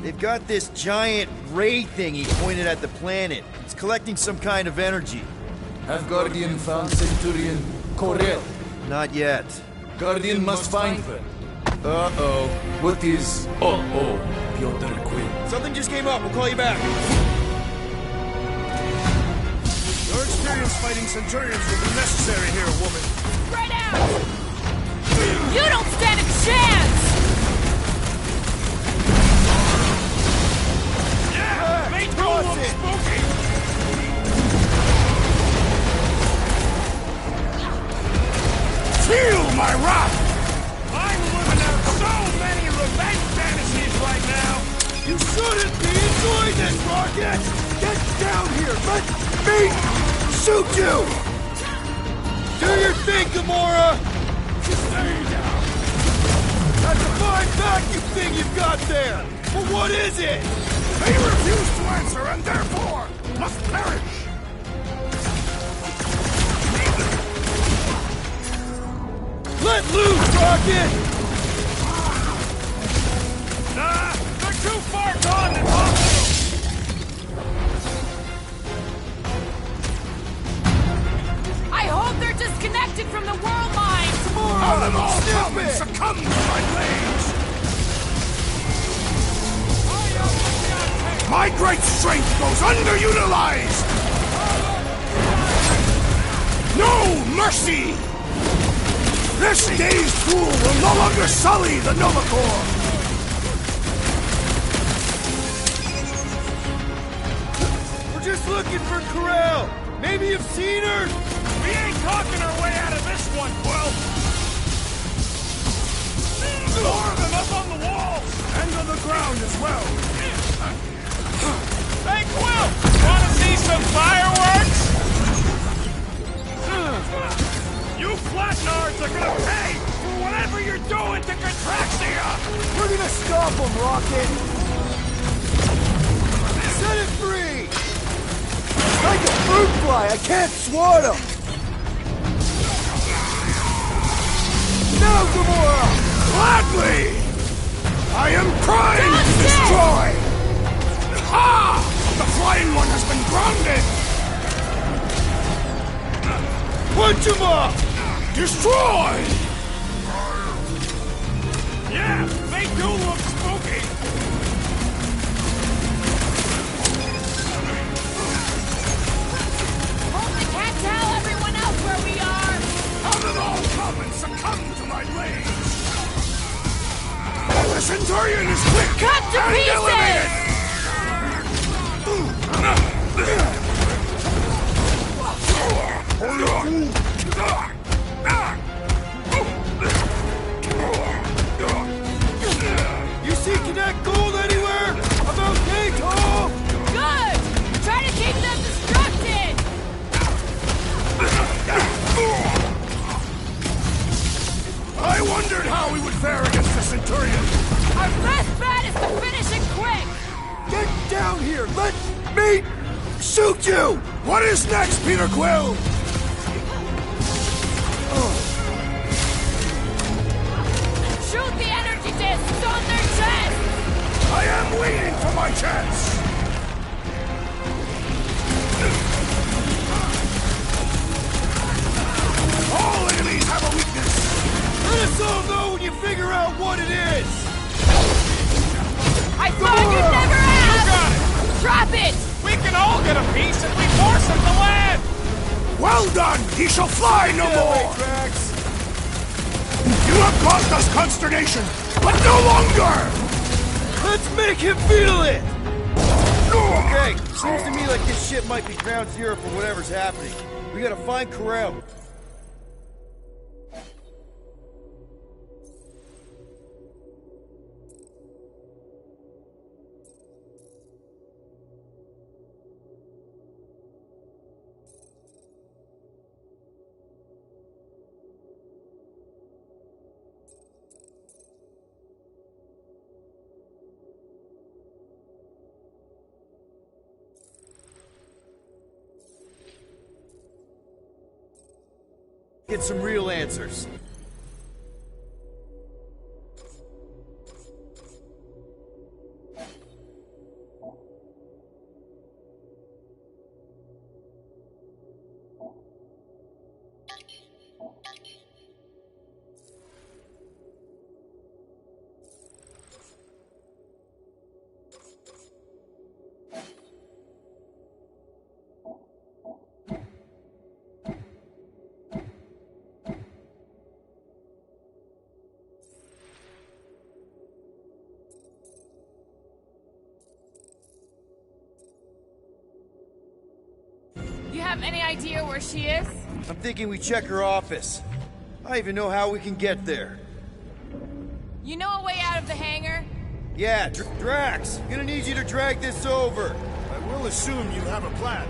They've got this giant ray thingy pointed at the planet. It's collecting some kind of energy. Have Guardian found Centurion Corel? Not yet. Guardian must find her. Uh-oh. What is Piotr Quill? Something just came up. We'll call you back. Your experience fighting Centurions will be necessary here, woman. Spread out! You don't stand a chance! Yeah! Make me look spooky! Feel my wrath! I'm living out so many revenge fantasies right now! You shouldn't be enjoying this, Rocket! Get down here! Let me shoot you! Do your thing, Gamora! Stay down! That's a fine vacuum thing you've got there! But what is it? They refuse to answer and therefore must perish! Let loose, Rocket! Nah, they're too far gone to talk to. I hope they're disconnected from the world line! How them all come and succumb to my blades! My great strength goes underutilized! No mercy! This dazed fool will no longer sully the Nova Corps! We're just looking for Corral! Maybe you've seen her? We ain't talking our way out of this one, Quill! More of them up on the walls! And on the ground as well! Hey, Quill! Wanna see some fireworks? You flatnards are gonna pay for whatever you're doing to Contraxia! We're gonna stop them, Rocket! Set it free! Like a fruit fly, I can't swat him! Now, Gamora! Gladly! I am primed to destroy! Ha! The flying one has been grounded! Punch him up! Destroy! Yeah, they do look spooky! Hope they can't tell everyone else where we are! How did all come and succumb to my rage? The Centurion is quick! Cut to and pieces! elevated! You see Cadet Gold anywhere? About Kato? Good! Try to keep them distracted! I wondered how we would fare against the Centurion! Our best bet is to finish it quick! Get down here! Let me shoot you! What is next, Peter Quill? Shoot the energy discs on their chest! I am waiting for my chance! All enemies have a weakness! Let us all know when you figure out what it is! I thought you'd never ask! Got it! Drop it! We can all get a piece if we force him to land! Well done! He shall fly no more! Drax. You have caused us consternation, but no longer! Let's make him feel it! Okay, seems to me like this ship might be ground zero for whatever's happening. We gotta find Corel. Get some real answers. You have any idea where she is? I'm thinking we check her office. I don't even know how we can get there. You know a way out of the hangar? Yeah, Drax, gonna need you to drag this over. I will assume you have a plan.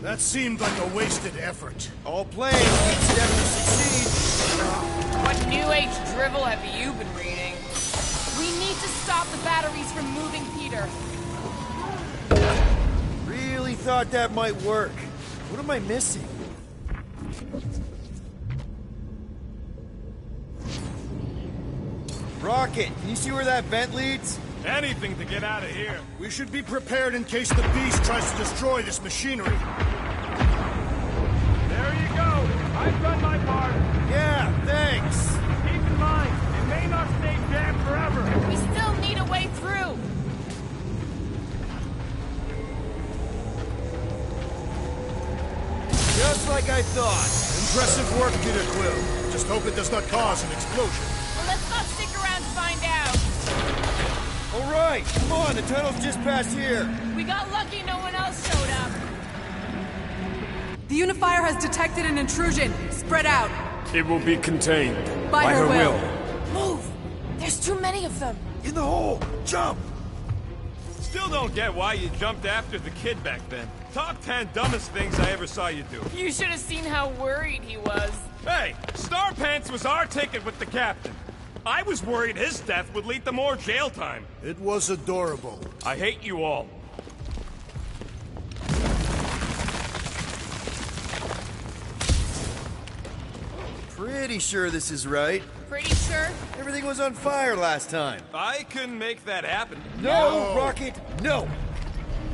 That seemed like a wasted effort. All plans need Steph to succeed. What new age drivel have you been reading? We need to stop the batteries from moving Peter. Really thought that might work. What am I missing? Rocket, can you see where that vent leads? Anything to get out of here. We should be prepared in case the beast tries to destroy this machinery. There you go. I've done my part. Yeah, thanks. Keep in mind, it may not stay jammed forever. We still need a way through. Just like I thought. Impressive work, Peter Quill. Just hope it does not cause an explosion. Well, let's not stick around to find out. All right, come on, the tunnel's just past here. We got lucky no one else showed up. The Unifier has detected an intrusion. Spread out. It will be contained. By her will. Move! There's too many of them. In the hole, jump! Still don't get why you jumped after the kid back then. Top 10 dumbest things I ever saw you do. You should have seen how worried he was. Hey, Star Pants was our ticket with the captain. I was worried his death would lead to more jail time. It was adorable. I hate you all. Pretty sure this is right. Pretty sure? Everything was on fire last time. I couldn't make that happen. No, Rocket, no!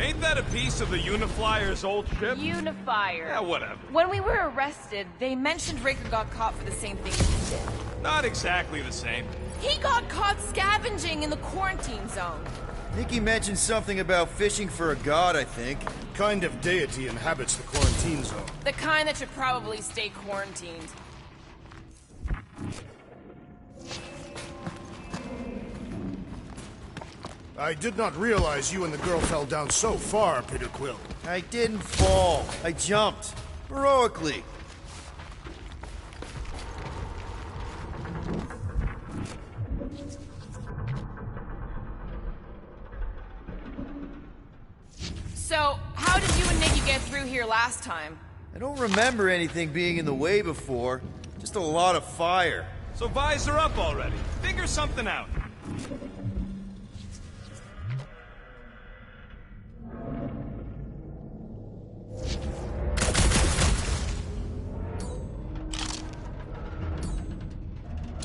Ain't that a piece of the Uniflyer's old ship? Unifier. Yeah, whatever. When we were arrested, they mentioned Raker got caught for the same thing he did. Not exactly the same. He got caught scavenging in the quarantine zone. Nikki mentioned something about fishing for a god, I think. Kind of deity inhabits the quarantine zone. The kind that should probably stay quarantined. I did not realize you and the girl fell down so far, Peter Quill. I didn't fall. I jumped. Heroically. So, how did you and Nikki get through here last time? I don't remember anything being in the way before. Just a lot of fire. So visor up already. Figure something out.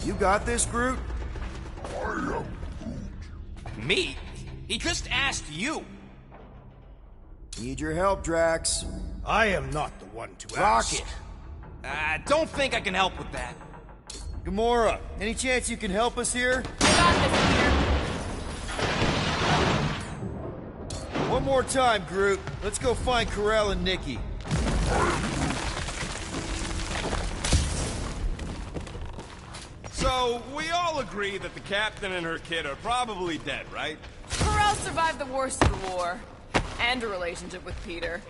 You got this, Groot? Me? He just asked you. Need your help, Drax. I am not the one to ask. Rocket! Don't think I can help with that. Gamora, any chance you can help us here? I got this, Peter. One more time, Groot. Let's go find Karel and Nikki. So, we all agree that the captain and her kid are probably dead, right? Karel survived the worst of the war. And a relationship with Peter.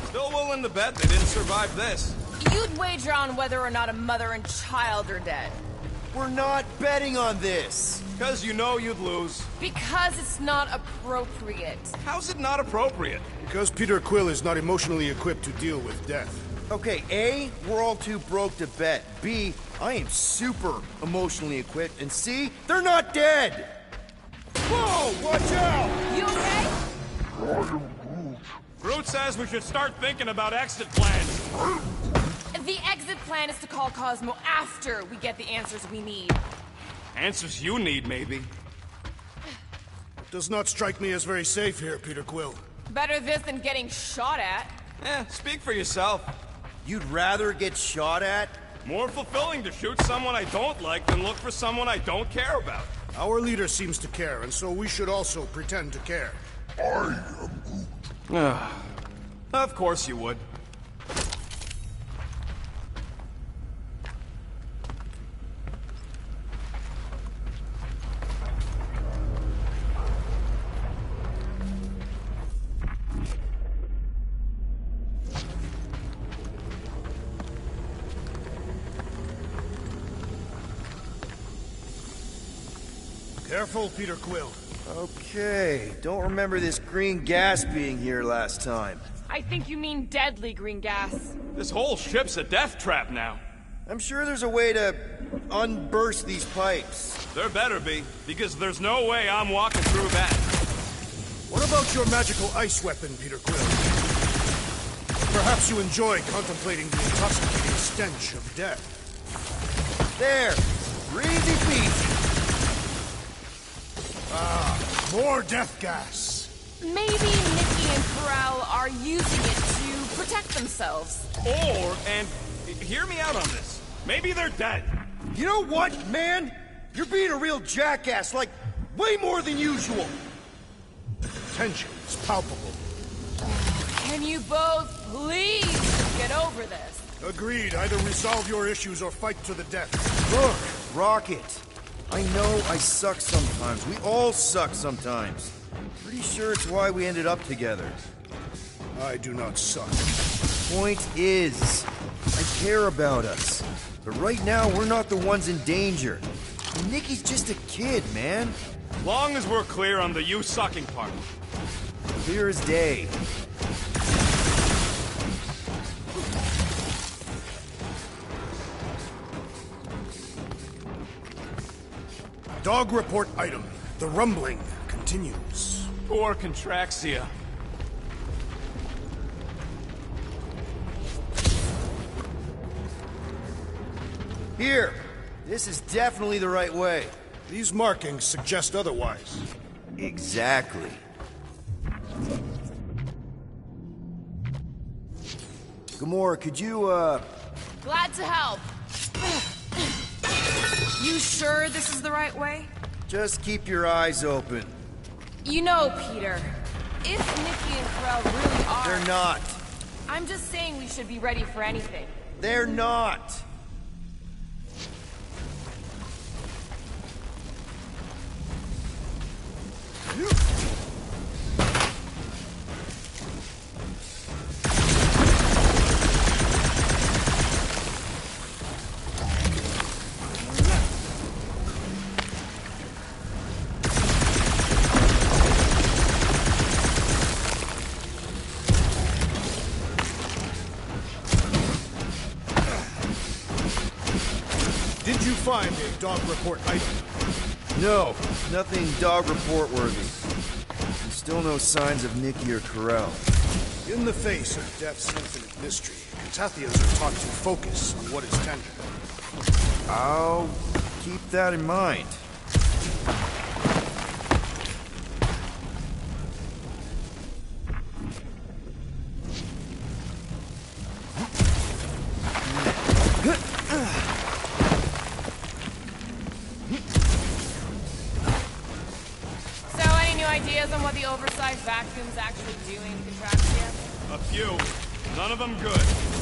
Still willing to bet they didn't survive this. You'd wager on whether or not a mother and child are dead. We're not betting on this. Because you know you'd lose. Because it's not appropriate. How's it not appropriate? Because Peter Quill is not emotionally equipped to deal with death. Okay, A, we're all too broke to bet. B, I am super emotionally equipped. And C, they're not dead! Whoa, watch out! You okay? Groot says we should start thinking about exit plans. The exit plan is to call Cosmo after we get the answers we need. Answers you need, maybe. It does not strike me as very safe here, Peter Quill. Better this than getting shot at. Speak for yourself. You'd rather get shot at? More fulfilling to shoot someone I don't like than look for someone I don't care about. Our leader seems to care, and so we should also pretend to care. Of course you would. Careful, Peter Quill. Okay, don't remember this green gas being here last time. I think you mean deadly green gas. This whole ship's a death trap now. I'm sure there's a way to unburst these pipes. There better be, because there's no way I'm walking through that. What about your magical ice weapon, Peter Quill? Perhaps you enjoy contemplating the intoxicating stench of death. There! Easy peasy! More death gas! Maybe Nikki and Karel are using it to protect themselves. Or, and hear me out on this, maybe they're dead. You know what, man? You're being a real jackass, like, way more than usual. The tension is palpable. Can you both please get over this? Agreed. Either resolve your issues or fight to the death. Look, Rocket. I know I suck sometimes. We all suck sometimes. Pretty sure it's why we ended up together. I do not suck. Point is, I care about us. But right now, we're not the ones in danger. And Nikki's just a kid, man. Long as we're clear on the you sucking part. Clear as day. Dog report item. The rumbling continues. Poor Contraxia. Here! This is definitely the right way. These markings suggest otherwise. Exactly. Gamora, could you, Glad to help. You sure this is the right way? just keep your eyes open? You know, Peter, if Nikki and Pharrell really are... They're not. I'm just saying we should be ready for anything. They're not. Did you find a dog report item? No, nothing dog report worthy. And still no signs of Nikki or Corell. In the face of Death's infinite mystery, Catathians are taught to focus on what is tangible. I'll keep that in mind. So, any new ideas on what the oversized vacuum's actually doing, Contraxia? A few. None of them good.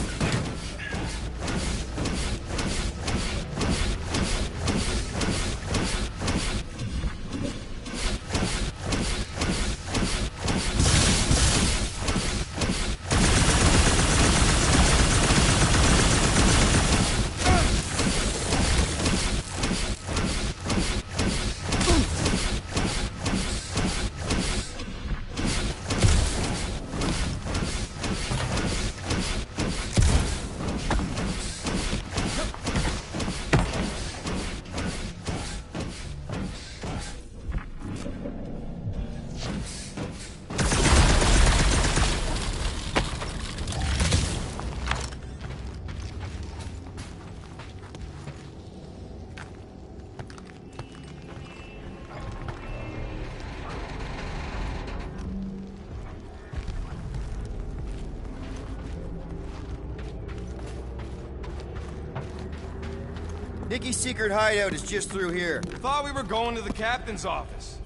Nikki's secret hideout is just through here. Thought we were going to the captain's office.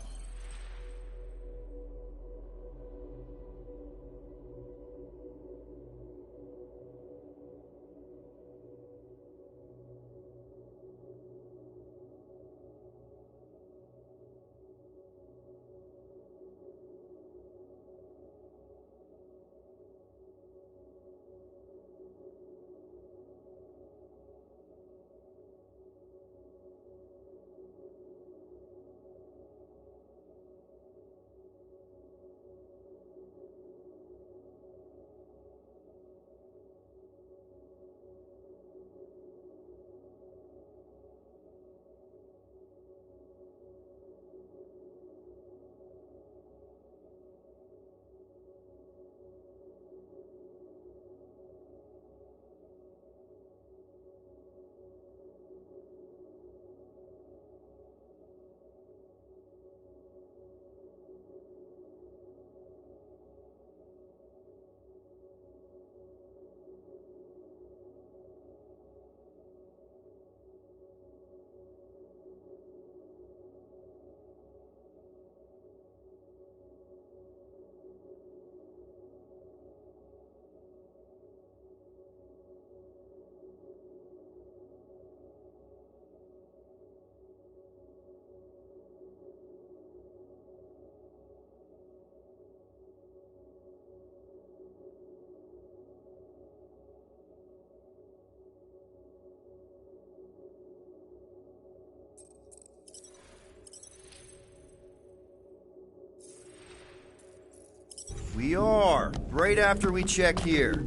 We are, right after we check here.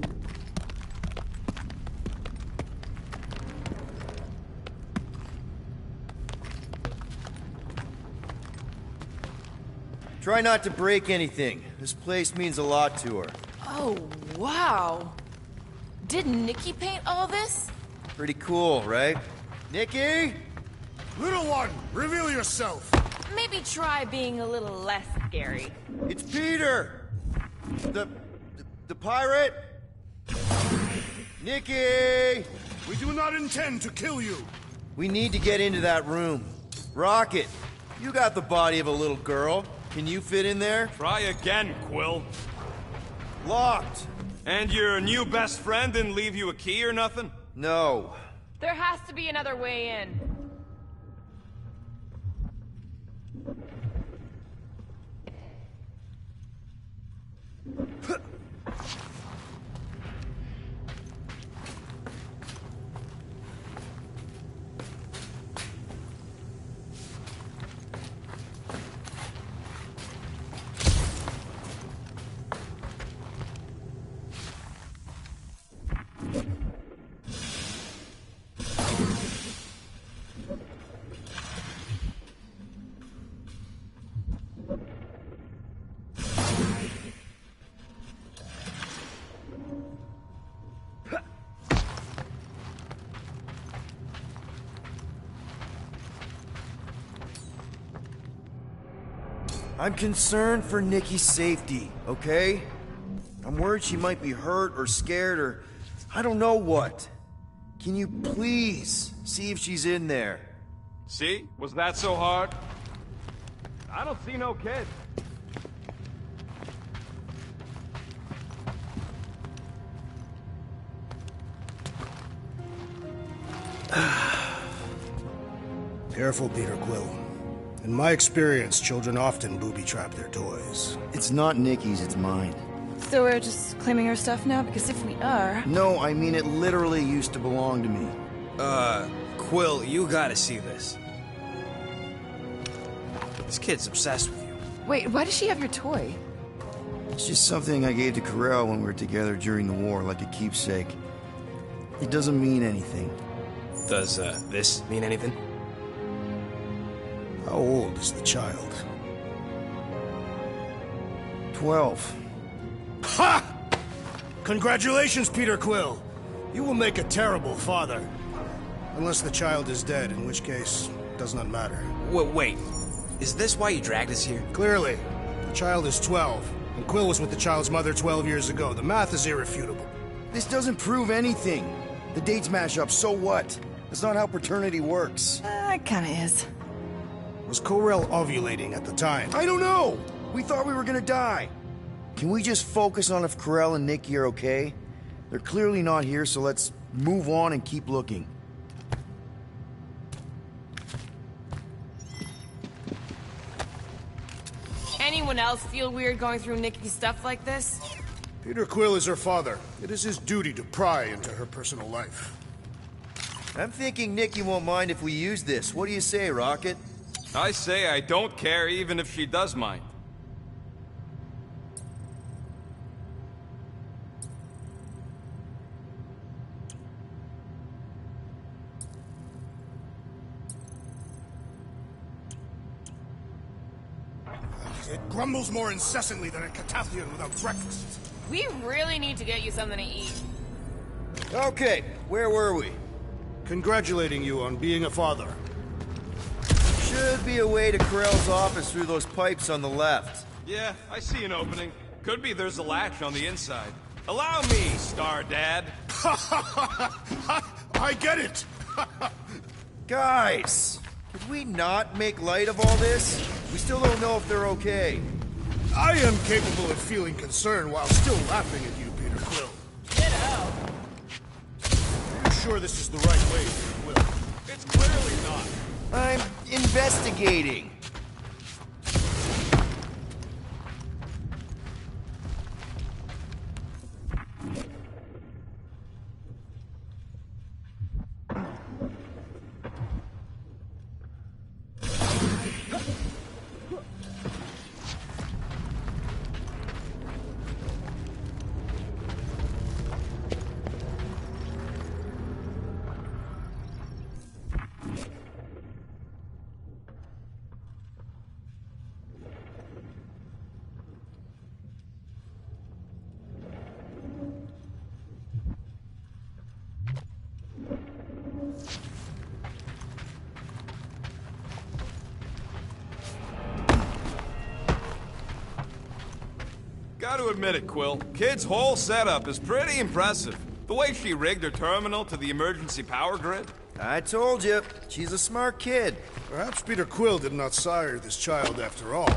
Try not to break anything. This place means a lot to her. Oh, wow. Did Nikki paint all this? Pretty cool, right? Nikki? Little one, reveal yourself. Maybe try being a little less scary. It's Peter! The pirate? Nikki! We do not intend to kill you. We need to get into that room. Rocket, you got the body of a little girl. Can you fit in there? Try again, Quill. Locked. And your new best friend didn't leave you a key or nothing? No. There has to be another way in. I'm concerned for Nikki's safety, okay? I'm worried she might be hurt or scared or I don't know what. Can you please see if she's in there? See? Was that so hard? I don't see no kid. Careful, Peter Quill. In my experience, children often booby-trap their toys. It's not Nikki's, it's mine. So we're just claiming her stuff now? Because if we are... No, I mean it literally used to belong to me. Quill, you gotta see this. This kid's obsessed with you. Wait, why does she have your toy? It's just something I gave to Corell when we were together during the war, like a keepsake. It doesn't mean anything. Does, this mean anything? How old is the child? 12. Ha! Congratulations, Peter Quill. You will make a terrible father. Unless the child is dead, in which case, it does not matter. Wait. Is this why you dragged us here? Clearly. The child is 12, and Quill was with the child's mother 12 years ago. The math is irrefutable. This doesn't prove anything. The dates match up, so what? That's not how paternity works. It kinda is. Was Corell ovulating at the time? I don't know! We thought we were gonna die. Can we just focus on if Corell and Nikki are okay? They're clearly not here, so let's move on and keep looking. Anyone else feel weird going through Nikki's stuff like this? Peter Quill is her father. It is his duty to pry into her personal life. I'm thinking Nikki won't mind if we use this. What do you say, Rocket? I say I don't care even if she does mind. It grumbles more incessantly than a Catathian without breakfast. We really need to get you something to eat. Okay, where were we? Congratulating you on being a father. Should be a way to Corell's office through those pipes on the left. Yeah, I see an opening. Could be there's a latch on the inside. Allow me, Star Dad. I get it! Guys, could we not make light of all this? We still don't know if they're okay. I am capable of feeling concern while still laughing at you, Peter Quill. Ditto. Are you sure this is the right way, Peter Quill? It's clearly not. I'm investigating. gotta admit it, Quill. Kid's whole setup is pretty impressive. The way she rigged her terminal to the emergency power grid. I told you, she's a smart kid. Perhaps Peter Quill did not sire this child after all.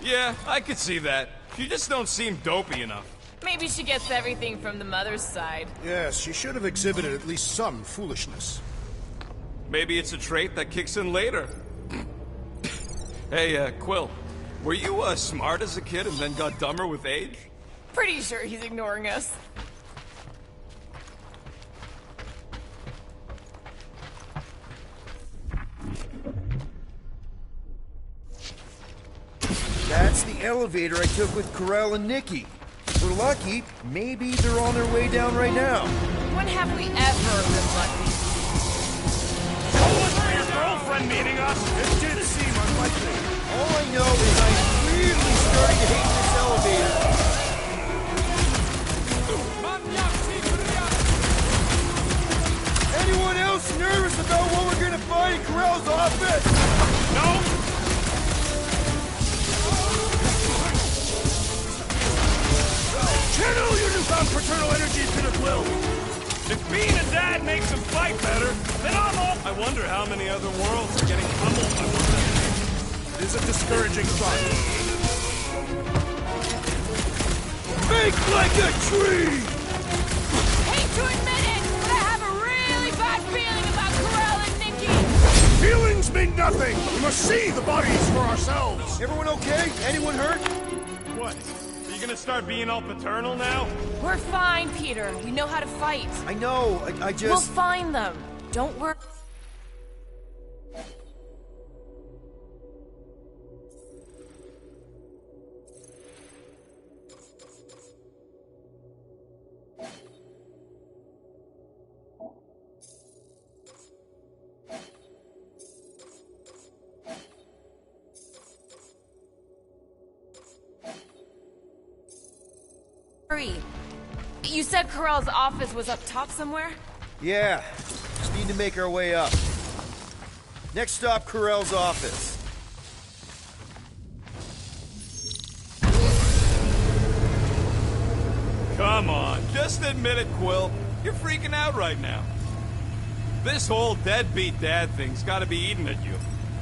Yeah, I could see that. She just don't seem dopey enough. Maybe she gets everything from the mother's side. Yes, she should have exhibited at least some foolishness. Maybe it's a trait that kicks in later. Hey, Quill, were you smart as a kid and then got dumber with age? Pretty sure he's ignoring us. That's the elevator I took with Corell and Nikki. If we're lucky, maybe they're on their way down right now. When have we ever been lucky? Was your girlfriend meeting us? It did seem unlikely. All I know is I'm really starting to hate this elevator. Anyone else nervous about what we're gonna find in Corell's office? No? Channel your newfound paternal energy, Peter Quill! If being a dad makes him fight better, then I'm all... I wonder how many other worlds are getting pummeled by one of It is a discouraging thought. Make like a tree! Hate to admit it, but I have a really bad feeling about Corell and Nikki. Feelings mean nothing! We must see the bodies for ourselves! Everyone okay? Anyone hurt? What? Are you gonna start being all paternal now? We're fine, Peter. We know how to fight. I know, I just... We'll find them. Don't worry. You said Corell's office was up top somewhere? Yeah, just need to make our way up. Next stop, Corell's office. Come on, just admit it, Quill. You're freaking out right now. This whole deadbeat dad thing's gotta be eating at you.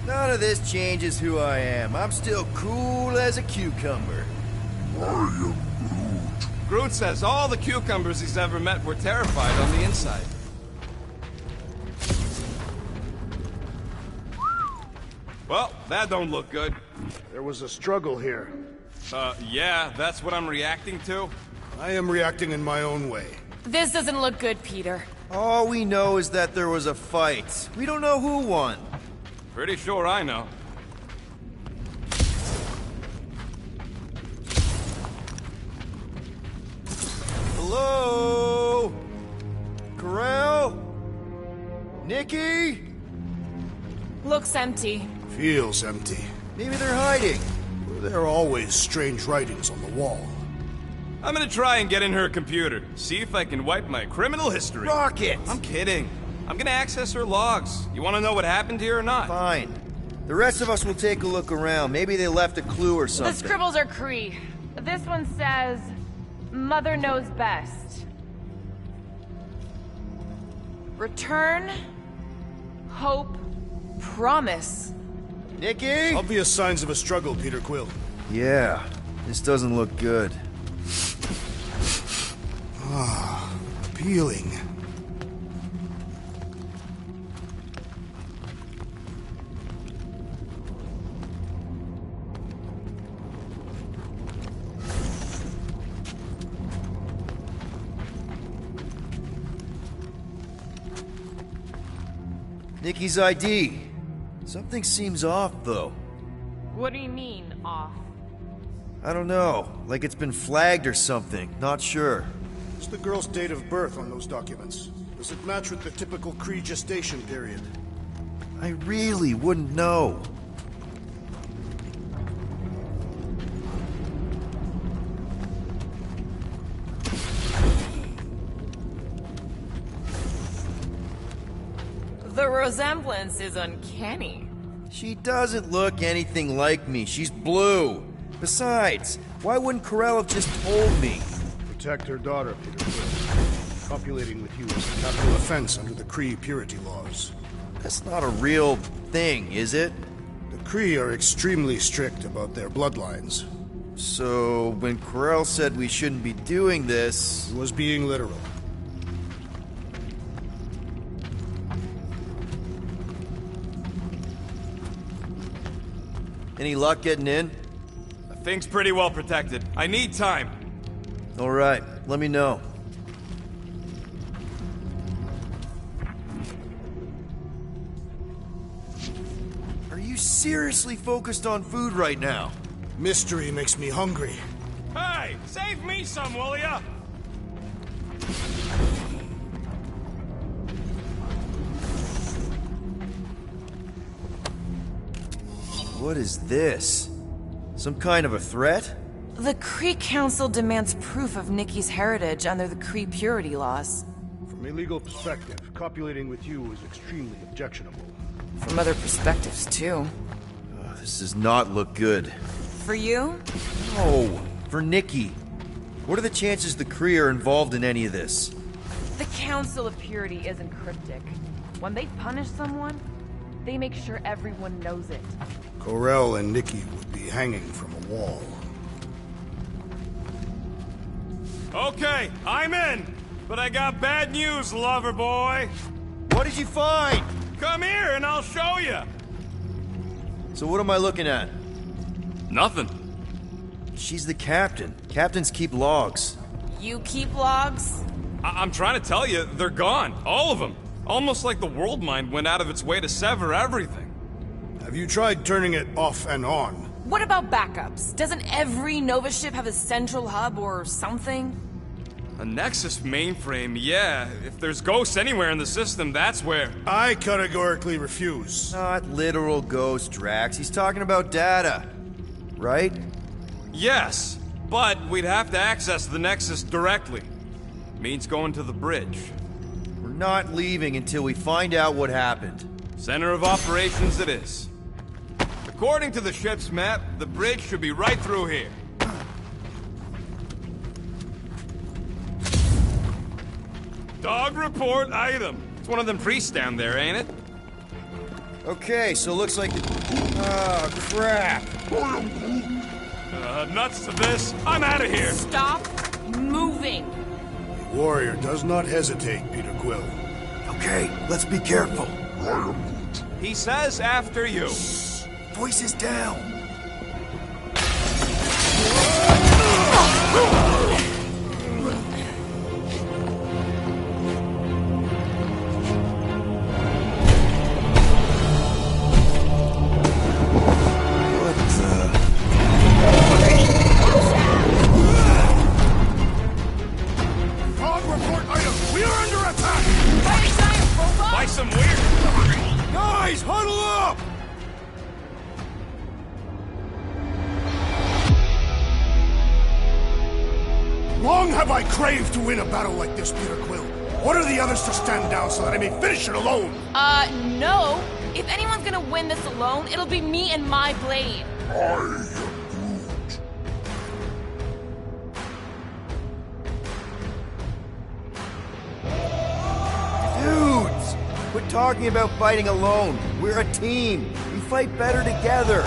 None of this changes who I am. I'm still cool as a cucumber. Groot says all the cucumbers he's ever met were terrified on the inside. Well, that don't look good. There was a struggle here. Yeah, that's what I'm reacting to. I am reacting in my own way. This doesn't look good, Peter. All we know is that there was a fight. We don't know who won. Pretty sure I know. Hello? Corell? Nikki? Looks empty. Feels empty. Maybe they're hiding. There are always strange writings on the wall. I'm gonna try and get in her computer, see if I can wipe my criminal history. Rocket! I'm kidding. I'm gonna access her logs. You wanna know what happened here or not? Fine. The rest of us will take a look around. Maybe they left a clue or something. The scribbles are Kree. This one says, Mother knows best. Return, hope, promise. Nikki? Obvious signs of a struggle, Peter Quill. Yeah, this doesn't look good. Appealing. Nikki's ID. Something seems off, though. What do you mean, off? I don't know. Like it's been flagged or something. Not sure. What's the girl's date of birth on those documents? Does it match with the typical Kree gestation period? I really wouldn't know. The resemblance is uncanny. She doesn't look anything like me. She's blue. Besides, why wouldn't Corell have just told me? Protect her daughter, Peter Quill. Copulating with you is a capital offense under the Kree purity laws. That's not a real thing, is it? The Kree are extremely strict about their bloodlines. So, when Corell said we shouldn't be doing this... He was being literal. Any luck getting in? The thing's pretty well protected. I need time. Alright, let me know. Are you seriously focused on food right now? Mystery makes me hungry. Hey, save me some, will ya? What is this? Some kind of a threat? The Kree Council demands proof of Nikki's heritage under the Kree purity laws. From a legal perspective, copulating with you is extremely objectionable. From other perspectives, too. This does not look good. For you? No, for Nikki. What are the chances the Kree are involved in any of this? The Council of Purity isn't cryptic. When they punish someone, they make sure everyone knows it. Corell and Nikki would be hanging from a wall. Okay, I'm in. But I got bad news, lover boy. What did you find? Come here and I'll show you. So what am I looking at? Nothing. She's the captain. Captains keep logs. You keep logs? I'm trying to tell you, they're gone. All of them. Almost like the world mind went out of its way to sever everything. Have you tried turning it off and on? What about backups? Doesn't every Nova ship have a central hub or something? A Nexus mainframe, yeah. If there's ghosts anywhere in the system, that's where... I categorically refuse. Not literal ghost, Drax. He's talking about data. Right? Yes, but we'd have to access the Nexus directly. Means going to the bridge. We're not leaving until we find out what happened. Center of operations it is. According to the ship's map, the bridge should be right through here. Dog report item. It's one of them priests down there, ain't it? Okay, so it looks like... Oh, crap. Nuts to this. I'm out of here. Stop moving. The warrior does not hesitate, Peter Quill. Okay, let's be careful. He says after you. Voices down. Long have I craved to win a battle like this, Peter Quill. Order the others to stand down so that I may finish it alone. No. If anyone's gonna win this alone, it'll be me and my blade. Dudes! Quit talking about fighting alone. We're a team. We fight better together.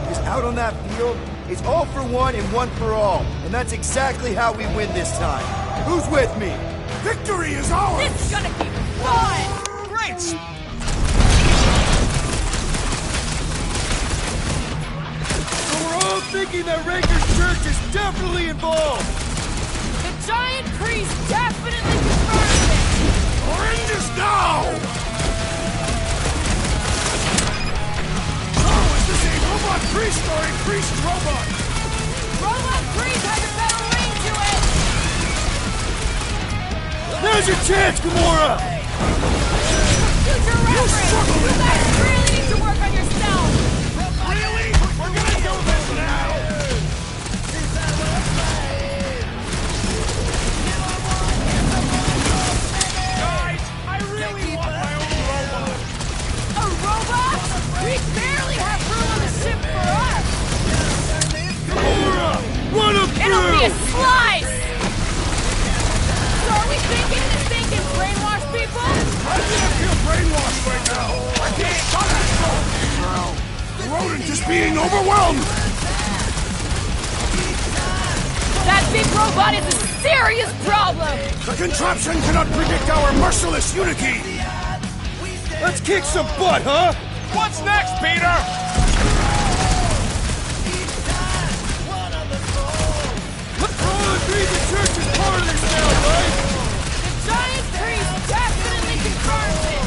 Because out on that field, it's all for one and one for all. And that's exactly how we win this time. Who's with me? Victory is ours! This is gonna be fun! Great! So we're all thinking that Ranker's Church is definitely involved! The giant priest definitely confirmed it! End us now! So, is this a robot priest or a priest robot? Robot priest has a better ring to it! Now's your chance, Gamora! Future reference! You guys really need to work on yourself! Really? We're gonna do this now! Guys, I really want my own robot! A robot? We barely have room on the ship for us! a slice! So are we thinking this thing can brainwash people? I feel brainwashed right now. I can't shut it. The rodent is being overwhelmed. That big robot is a serious problem! The contraption cannot predict our merciless unity. Let's kick some butt, huh? What's next, Peter? The church is part of this now, right? The giant priest definitely confirms it!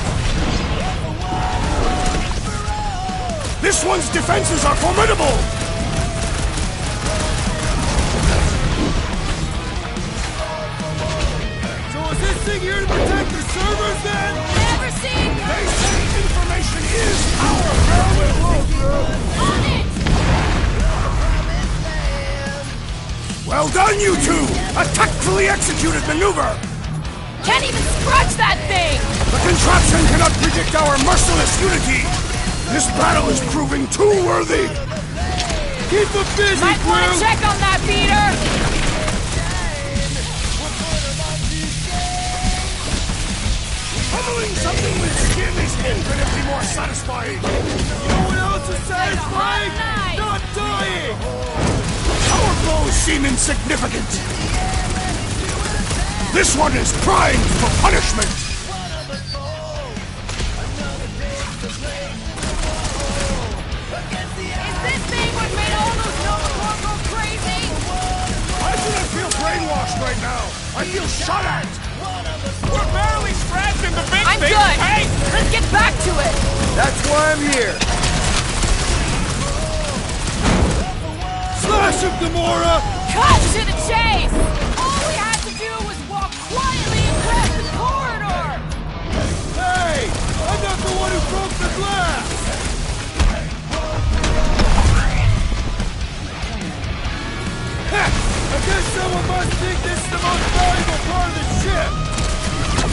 This one's defenses are formidable. So is this thing here to protect the servers then? Never seen They say information is power. on it! Well done, you two! A tactfully executed maneuver! Can't even scratch that thing! The contraption cannot predict our merciless unity! This battle is proving too worthy! Keep them busy, Might want to check on that, Peter! Pummeling something with skin is infinitely more satisfying! You know what else is satisfying? Night. Not dying! Our blows seem insignificant! This one is primed for punishment! Is this thing what made all those Novacore go crazy? I do not feel brainwashed right now! I feel shot at! We're barely scratching the big I'm thing. good! Hey! Let's get back to it! That's why I'm here! Slash him, Gamora! Cut to the chase! All we had to do was walk quietly across the corridor! Hey! I'm not the one who broke the glass! I guess someone must think this is the most valuable part of the ship!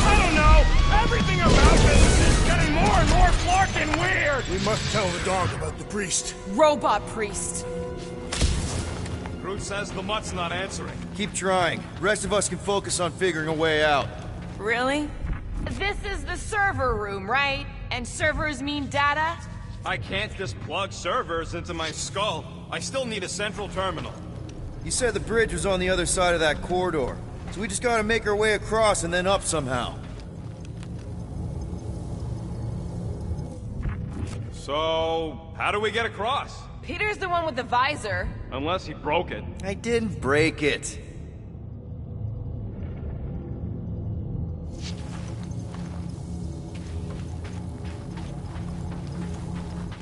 I don't know. Everything about this is getting more and more flarkin' weird. We must tell the dog about the priest. Robot priest. Groot says the mutt's not answering. Keep trying. The rest of us can focus on figuring a way out. Really? This is the server room, right? And servers mean data? I can't just plug servers into my skull. I still need a central terminal. You said the bridge was on the other side of that corridor. So we just gotta make our way across and then up somehow. So, how do we get across? Peter's the one with the visor. Unless he broke it. I didn't break it.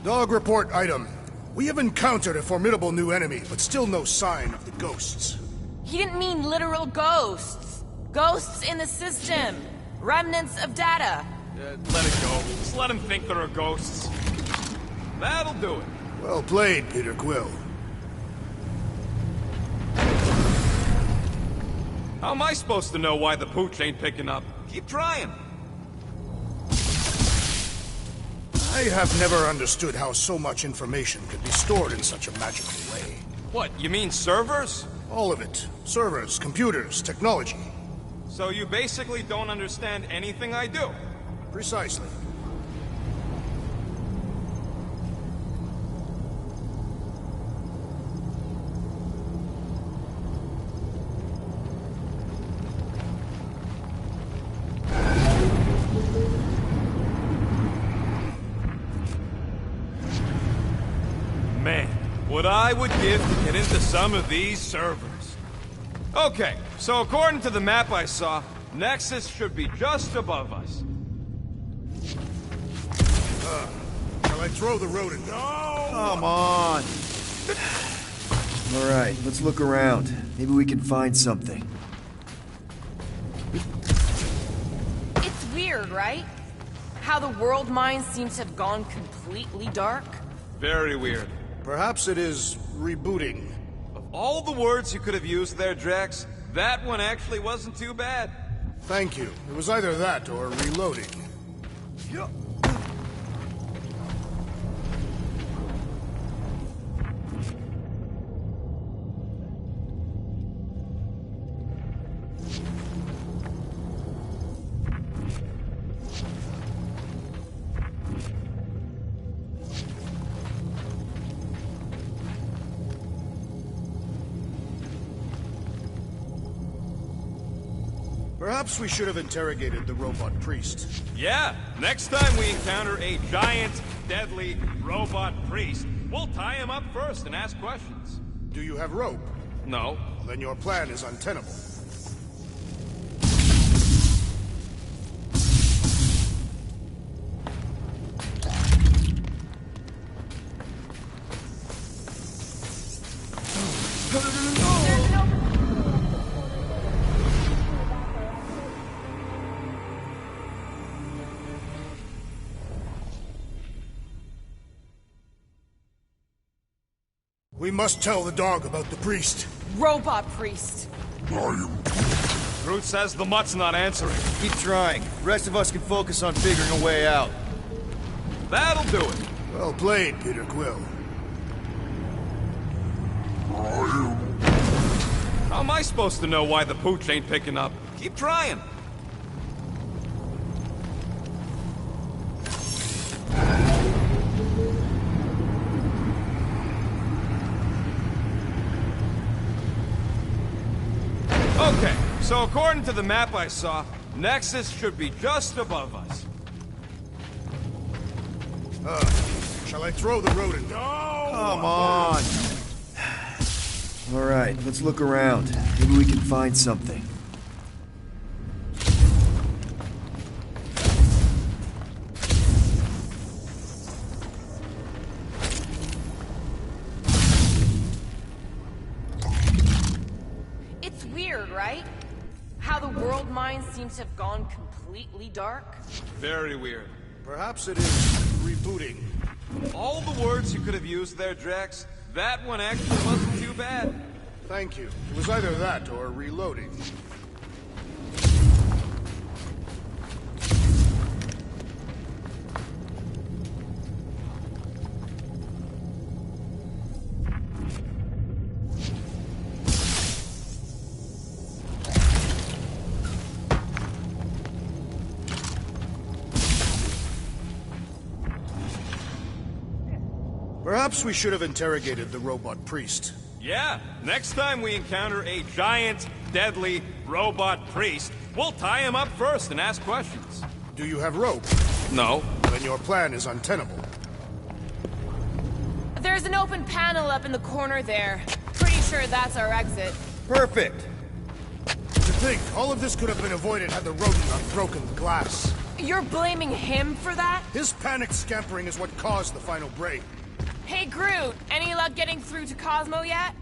Dog report item. We have encountered a formidable new enemy, but still no sign of the ghosts. He didn't mean literal ghosts. Ghosts in the system. Remnants of data. Let it go. Just let him think there are ghosts. That'll do it. Well played, Peter Quill. How am I supposed to know why the pooch ain't picking up? Keep trying. I have never understood how so much information could be stored in such a magical way. What, you mean servers? All of it. Servers, computers, technology. So you basically don't understand anything I do? Precisely. Man, what I would give to get into some of these servers. Okay, so according to the map I saw, Nexus should be just above us. Shall I throw the rodent? No! Come on! Alright, let's look around. Maybe we can find something. It's weird, right? How the world mine seems to have gone completely dark. Very weird. Perhaps it is rebooting. Of all the words you could have used there, Jax, that one actually wasn't too bad. Thank you. It was either that or reloading. Perhaps we should have interrogated the robot priest. Yeah, next time we encounter a giant, deadly robot priest, we'll tie him up first and ask questions. Do you have rope? No. Well, then your plan is untenable. We must tell the dog about the priest. Robot priest. Groot says the mutt's not answering. Keep trying. The rest of us can focus on figuring a way out. That'll do it. Well played, Peter Quill. How am I supposed to know why the pooch ain't picking up? Keep trying. Okay, so according to the map I saw, Nexus should be just above us. Shall I throw the rodent? No! Come on! Alright, let's look around. Maybe we can find something. It's weird, right? How the world mind seems to have gone completely dark. Very weird. Perhaps it is rebooting. All the words you could have used there, Drax, that one actually wasn't too bad. Thank you. It was either that or reloading. Perhaps we should have interrogated the robot priest. Yeah, next time we encounter a giant, deadly robot priest, we'll tie him up first and ask questions. Do you have rope? No. Then your plan is untenable. There's an open panel up in the corner there. Pretty sure that's our exit. Perfect! To think, all of this could have been avoided had the rodent not broken the glass. You're blaming him for that? His panicked scampering is what caused the final break. Hey, Groot, any luck getting through to Cosmo yet?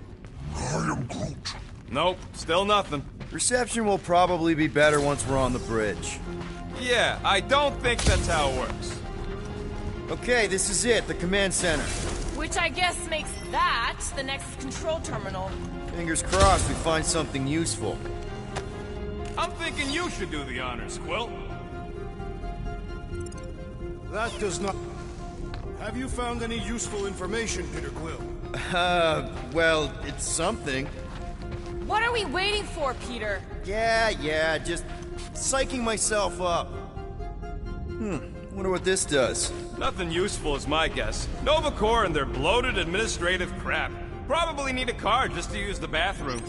Nope, still nothing. Reception will probably be better once we're on the bridge. Yeah, I don't think that's how it works. Okay, this is it, the command center. Which I guess makes that the next control terminal. Fingers crossed we find something useful. I'm thinking you should do the honors, Quill. That does not... Have you found any useful information, Peter Quill? Well, it's something. What are we waiting for, Peter? Yeah, just psyching myself up. Wonder what this does. Nothing useful is my guess. Nova Corps and their bloated administrative crap. Probably need a card just to use the bathroom.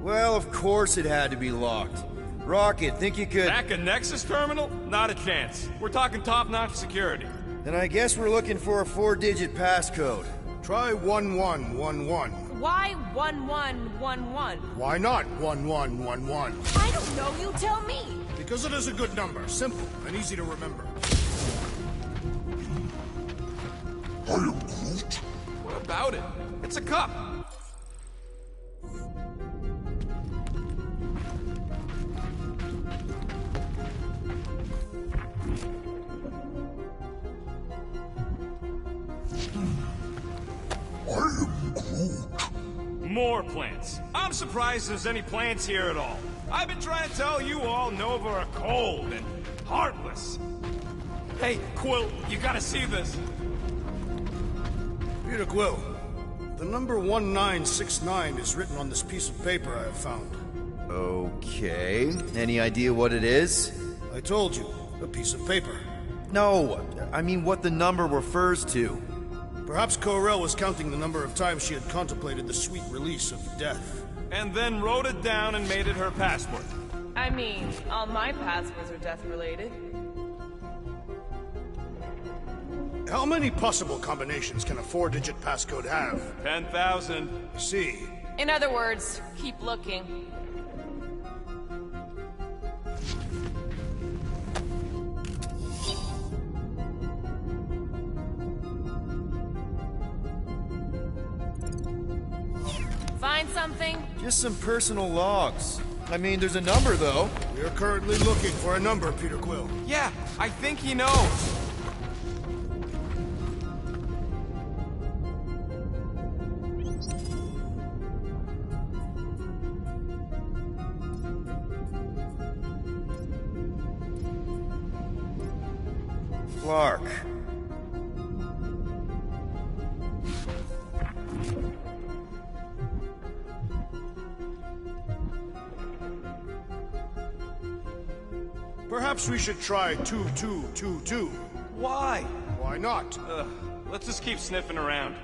Well, of course it had to be locked. Rocket, think you could... Hack a Nexus terminal? Not a chance. We're talking top-notch security. Then I guess we're looking for a 4-digit passcode. Try 1111. Why 1111? Why not 1111? I don't know, you tell me. Because it is a good number, simple and easy to remember. What about it? It's a cup. More plants. I'm surprised there's any plants here at all. I've been trying to tell you all Nova are cold and heartless. Hey, Quill, you gotta see this. Peter Quill, the number 1969 is written on this piece of paper I have found. Okay. Any idea what it is? I told you, a piece of paper. No, I mean what the number refers to. Perhaps Ko-Rel was counting the number of times she had contemplated the sweet release of death. and then wrote it down and made it her password. I mean, all my passwords are death-related. How many possible combinations can a 4-digit passcode have? 10,000. See. In other words, keep looking. Find something? Just some personal logs. I mean, there's a number, though. We are currently looking for a number, Peter Quill. Yeah, I think he knows. Clark. Perhaps we should try 2222. Why? Why not? Let's just keep sniffing around.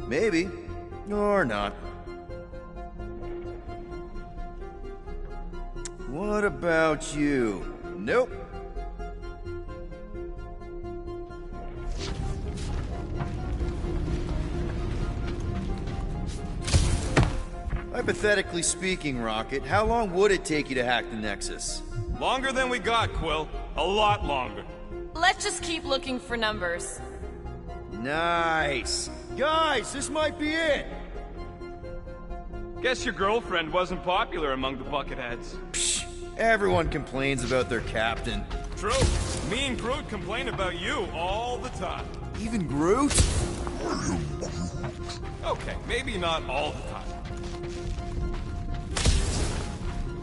Maybe. Or not. What about you? Nope. Hypothetically speaking, Rocket, how long would it take you to hack the Nexus? Longer than we got, Quill. A lot longer. Let's just keep looking for numbers. Nice. Guys, this might be it. Guess your girlfriend wasn't popular among the Bucketheads. Psh, everyone complains about their captain. True. Me and Groot complain about you all the time. Even Groot? Okay, maybe not all the time.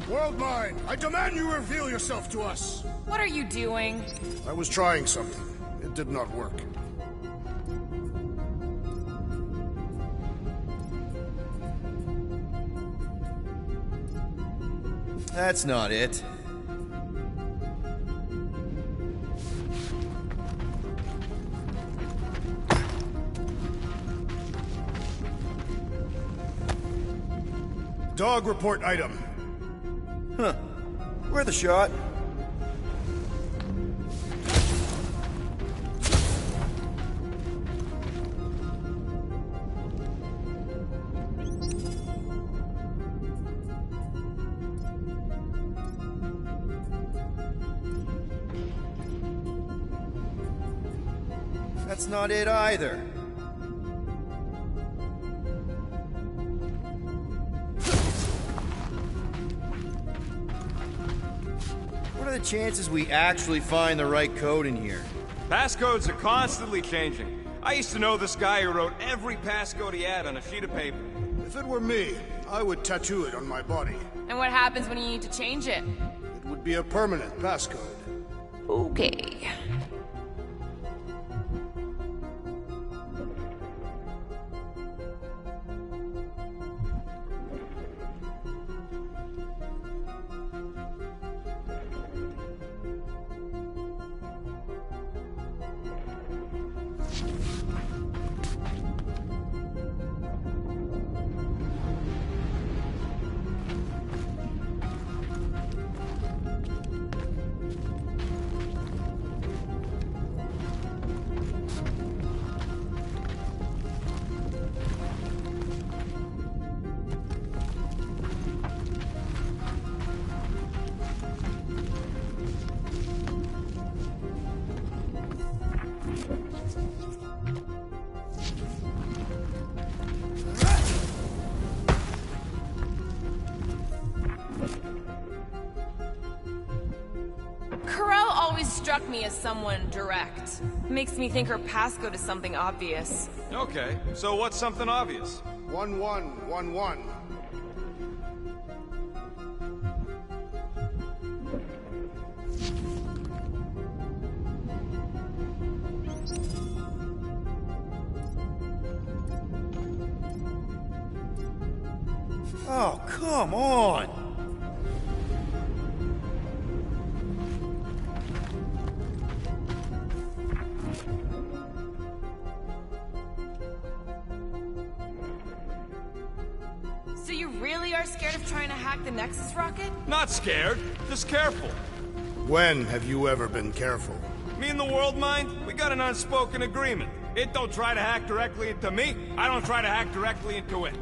Worldmind, I demand you reveal yourself to us! What are you doing? I was trying something. It did not work. That's not it. Dog report item. Huh. Worth a shot. That's not it either. What are the chances we actually find the right code in here? Passcodes are constantly changing. I used to know this guy who wrote every passcode he had on a sheet of paper. If it were me, I would tattoo it on my body. And what happens when you need to change it? It would be a permanent passcode. Okay. Corel always struck me as someone direct. Makes me think her passcode is something obvious. Okay, so what's something obvious? 1111. Oh, come on! really are scared of trying to hack the Nexus rocket? Not scared, just careful. When have you ever been careful? Me and the World Mind, we got an unspoken agreement. It don't try to hack directly into me, I don't try to hack directly into it.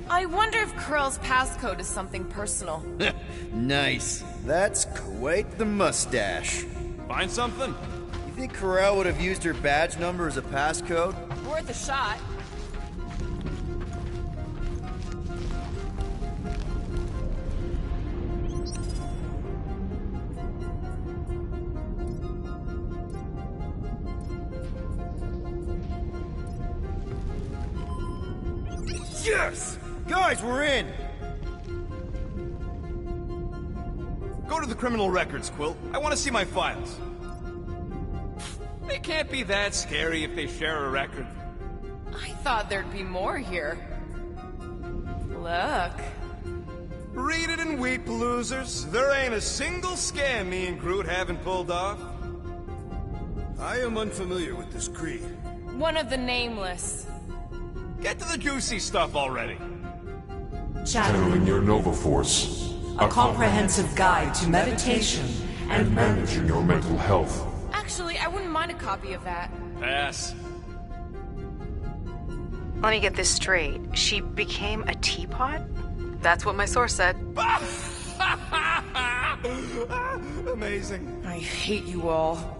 I wonder if Curl's passcode is something personal. Nice. That's quite the mustache. Find something? You think Corel would have used her badge number as a passcode? Worth a shot. Yes! Guys, we're in! Go to the criminal records, Quill. I want to see my files. They can't be that scary if they share a record. I thought there'd be more here. Look. Read it in Wheat Losers. There ain't a single scam me and Groot haven't pulled off. I am unfamiliar with this creed. One of the nameless. Get to the juicy stuff already. Channeling your Nova Force. A comprehensive guide to meditation and managing your mental health. Actually, I wouldn't mind a copy of that. Pass. Let me get this straight. She became a teapot? That's what my source said. Amazing. I hate you all.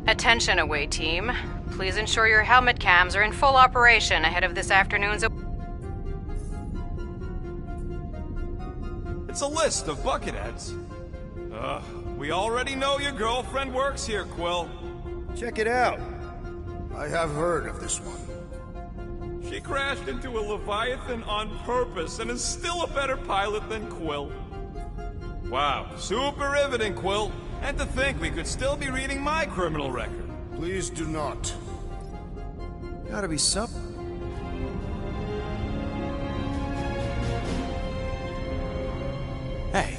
Attention away team. Please ensure your helmet cams are in full operation ahead of this afternoon's... It's a list of bucketheads. We already know your girlfriend works here, Quill. Check it out. I have heard of this one. She crashed into a Leviathan on purpose and is still a better pilot than Quill. Wow, super riveting, Quill. And to think we could still be reading my criminal record. Please do not. Gotta be something. Hey,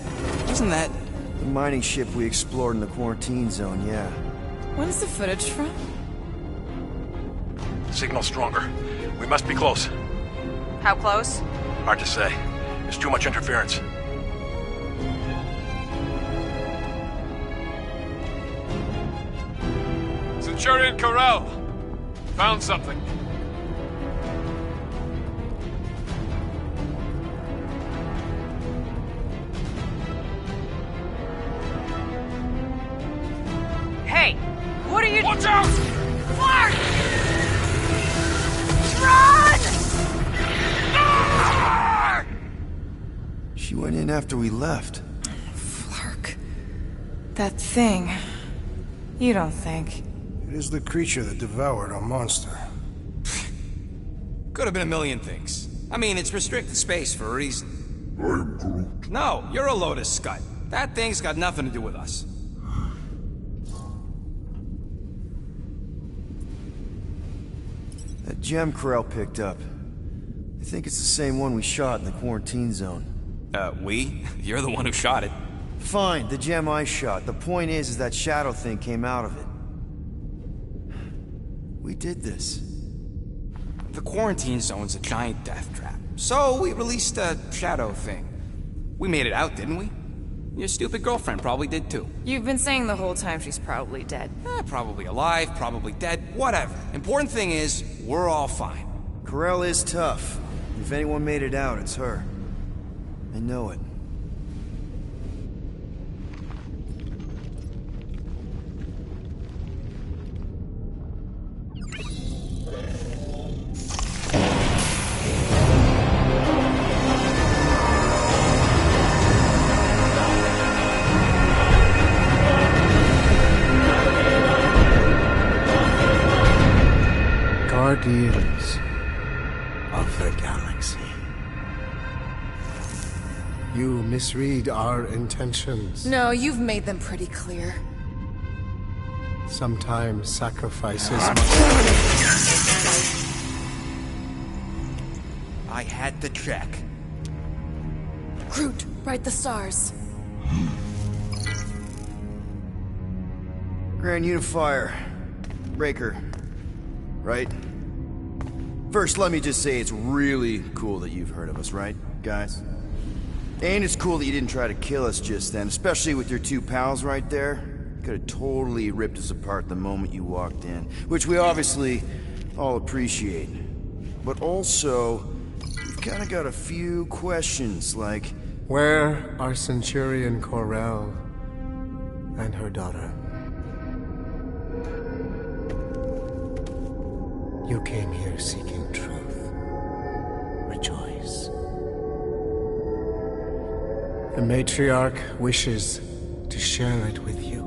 isn't that... The mining ship we explored in the quarantine zone, yeah. When's the footage from? Signal stronger. We must be close. How close? Hard to say. There's too much interference. Centurion Corel! Found something. Hey! What are you... Watch out! Clark! Run! She went in after we left. That thing. You don't think. It is the creature that devoured our monster. Could have been a million things. I mean, it's restricted space for a reason. I'm Groot. No, you're a Lotus Scud. That thing's got nothing to do with us. That gem Corell picked up. I think it's the same one we shot in the quarantine zone. We? You're the one who shot it. Fine, the gem I shot. The point is that shadow thing came out of it. We did this. The quarantine zone's a giant death trap. So we released a shadow thing. We made it out, didn't we? Your stupid girlfriend probably did too. You've been saying the whole time she's probably dead. Probably alive, probably dead, whatever. Important thing is, we're all fine. Corell is tough. If anyone made it out, it's her. I know it. Guardians of the Galaxy. You misread our intentions. No, you've made them pretty clear. Sometimes sacrifices I had to check. Groot, write the stars. Grand Unifier. Breaker. Right? First, let me just say it's really cool that you've heard of us, right, guys? And it's cool that you didn't try to kill us just then, especially with your two pals right there. Could have totally ripped us apart the moment you walked in, which we obviously all appreciate. But also, we've kind of got a few questions, like... Where are Centurion Corell and her daughter? You came here seeking truth. Rejoice. The matriarch wishes to share it with you.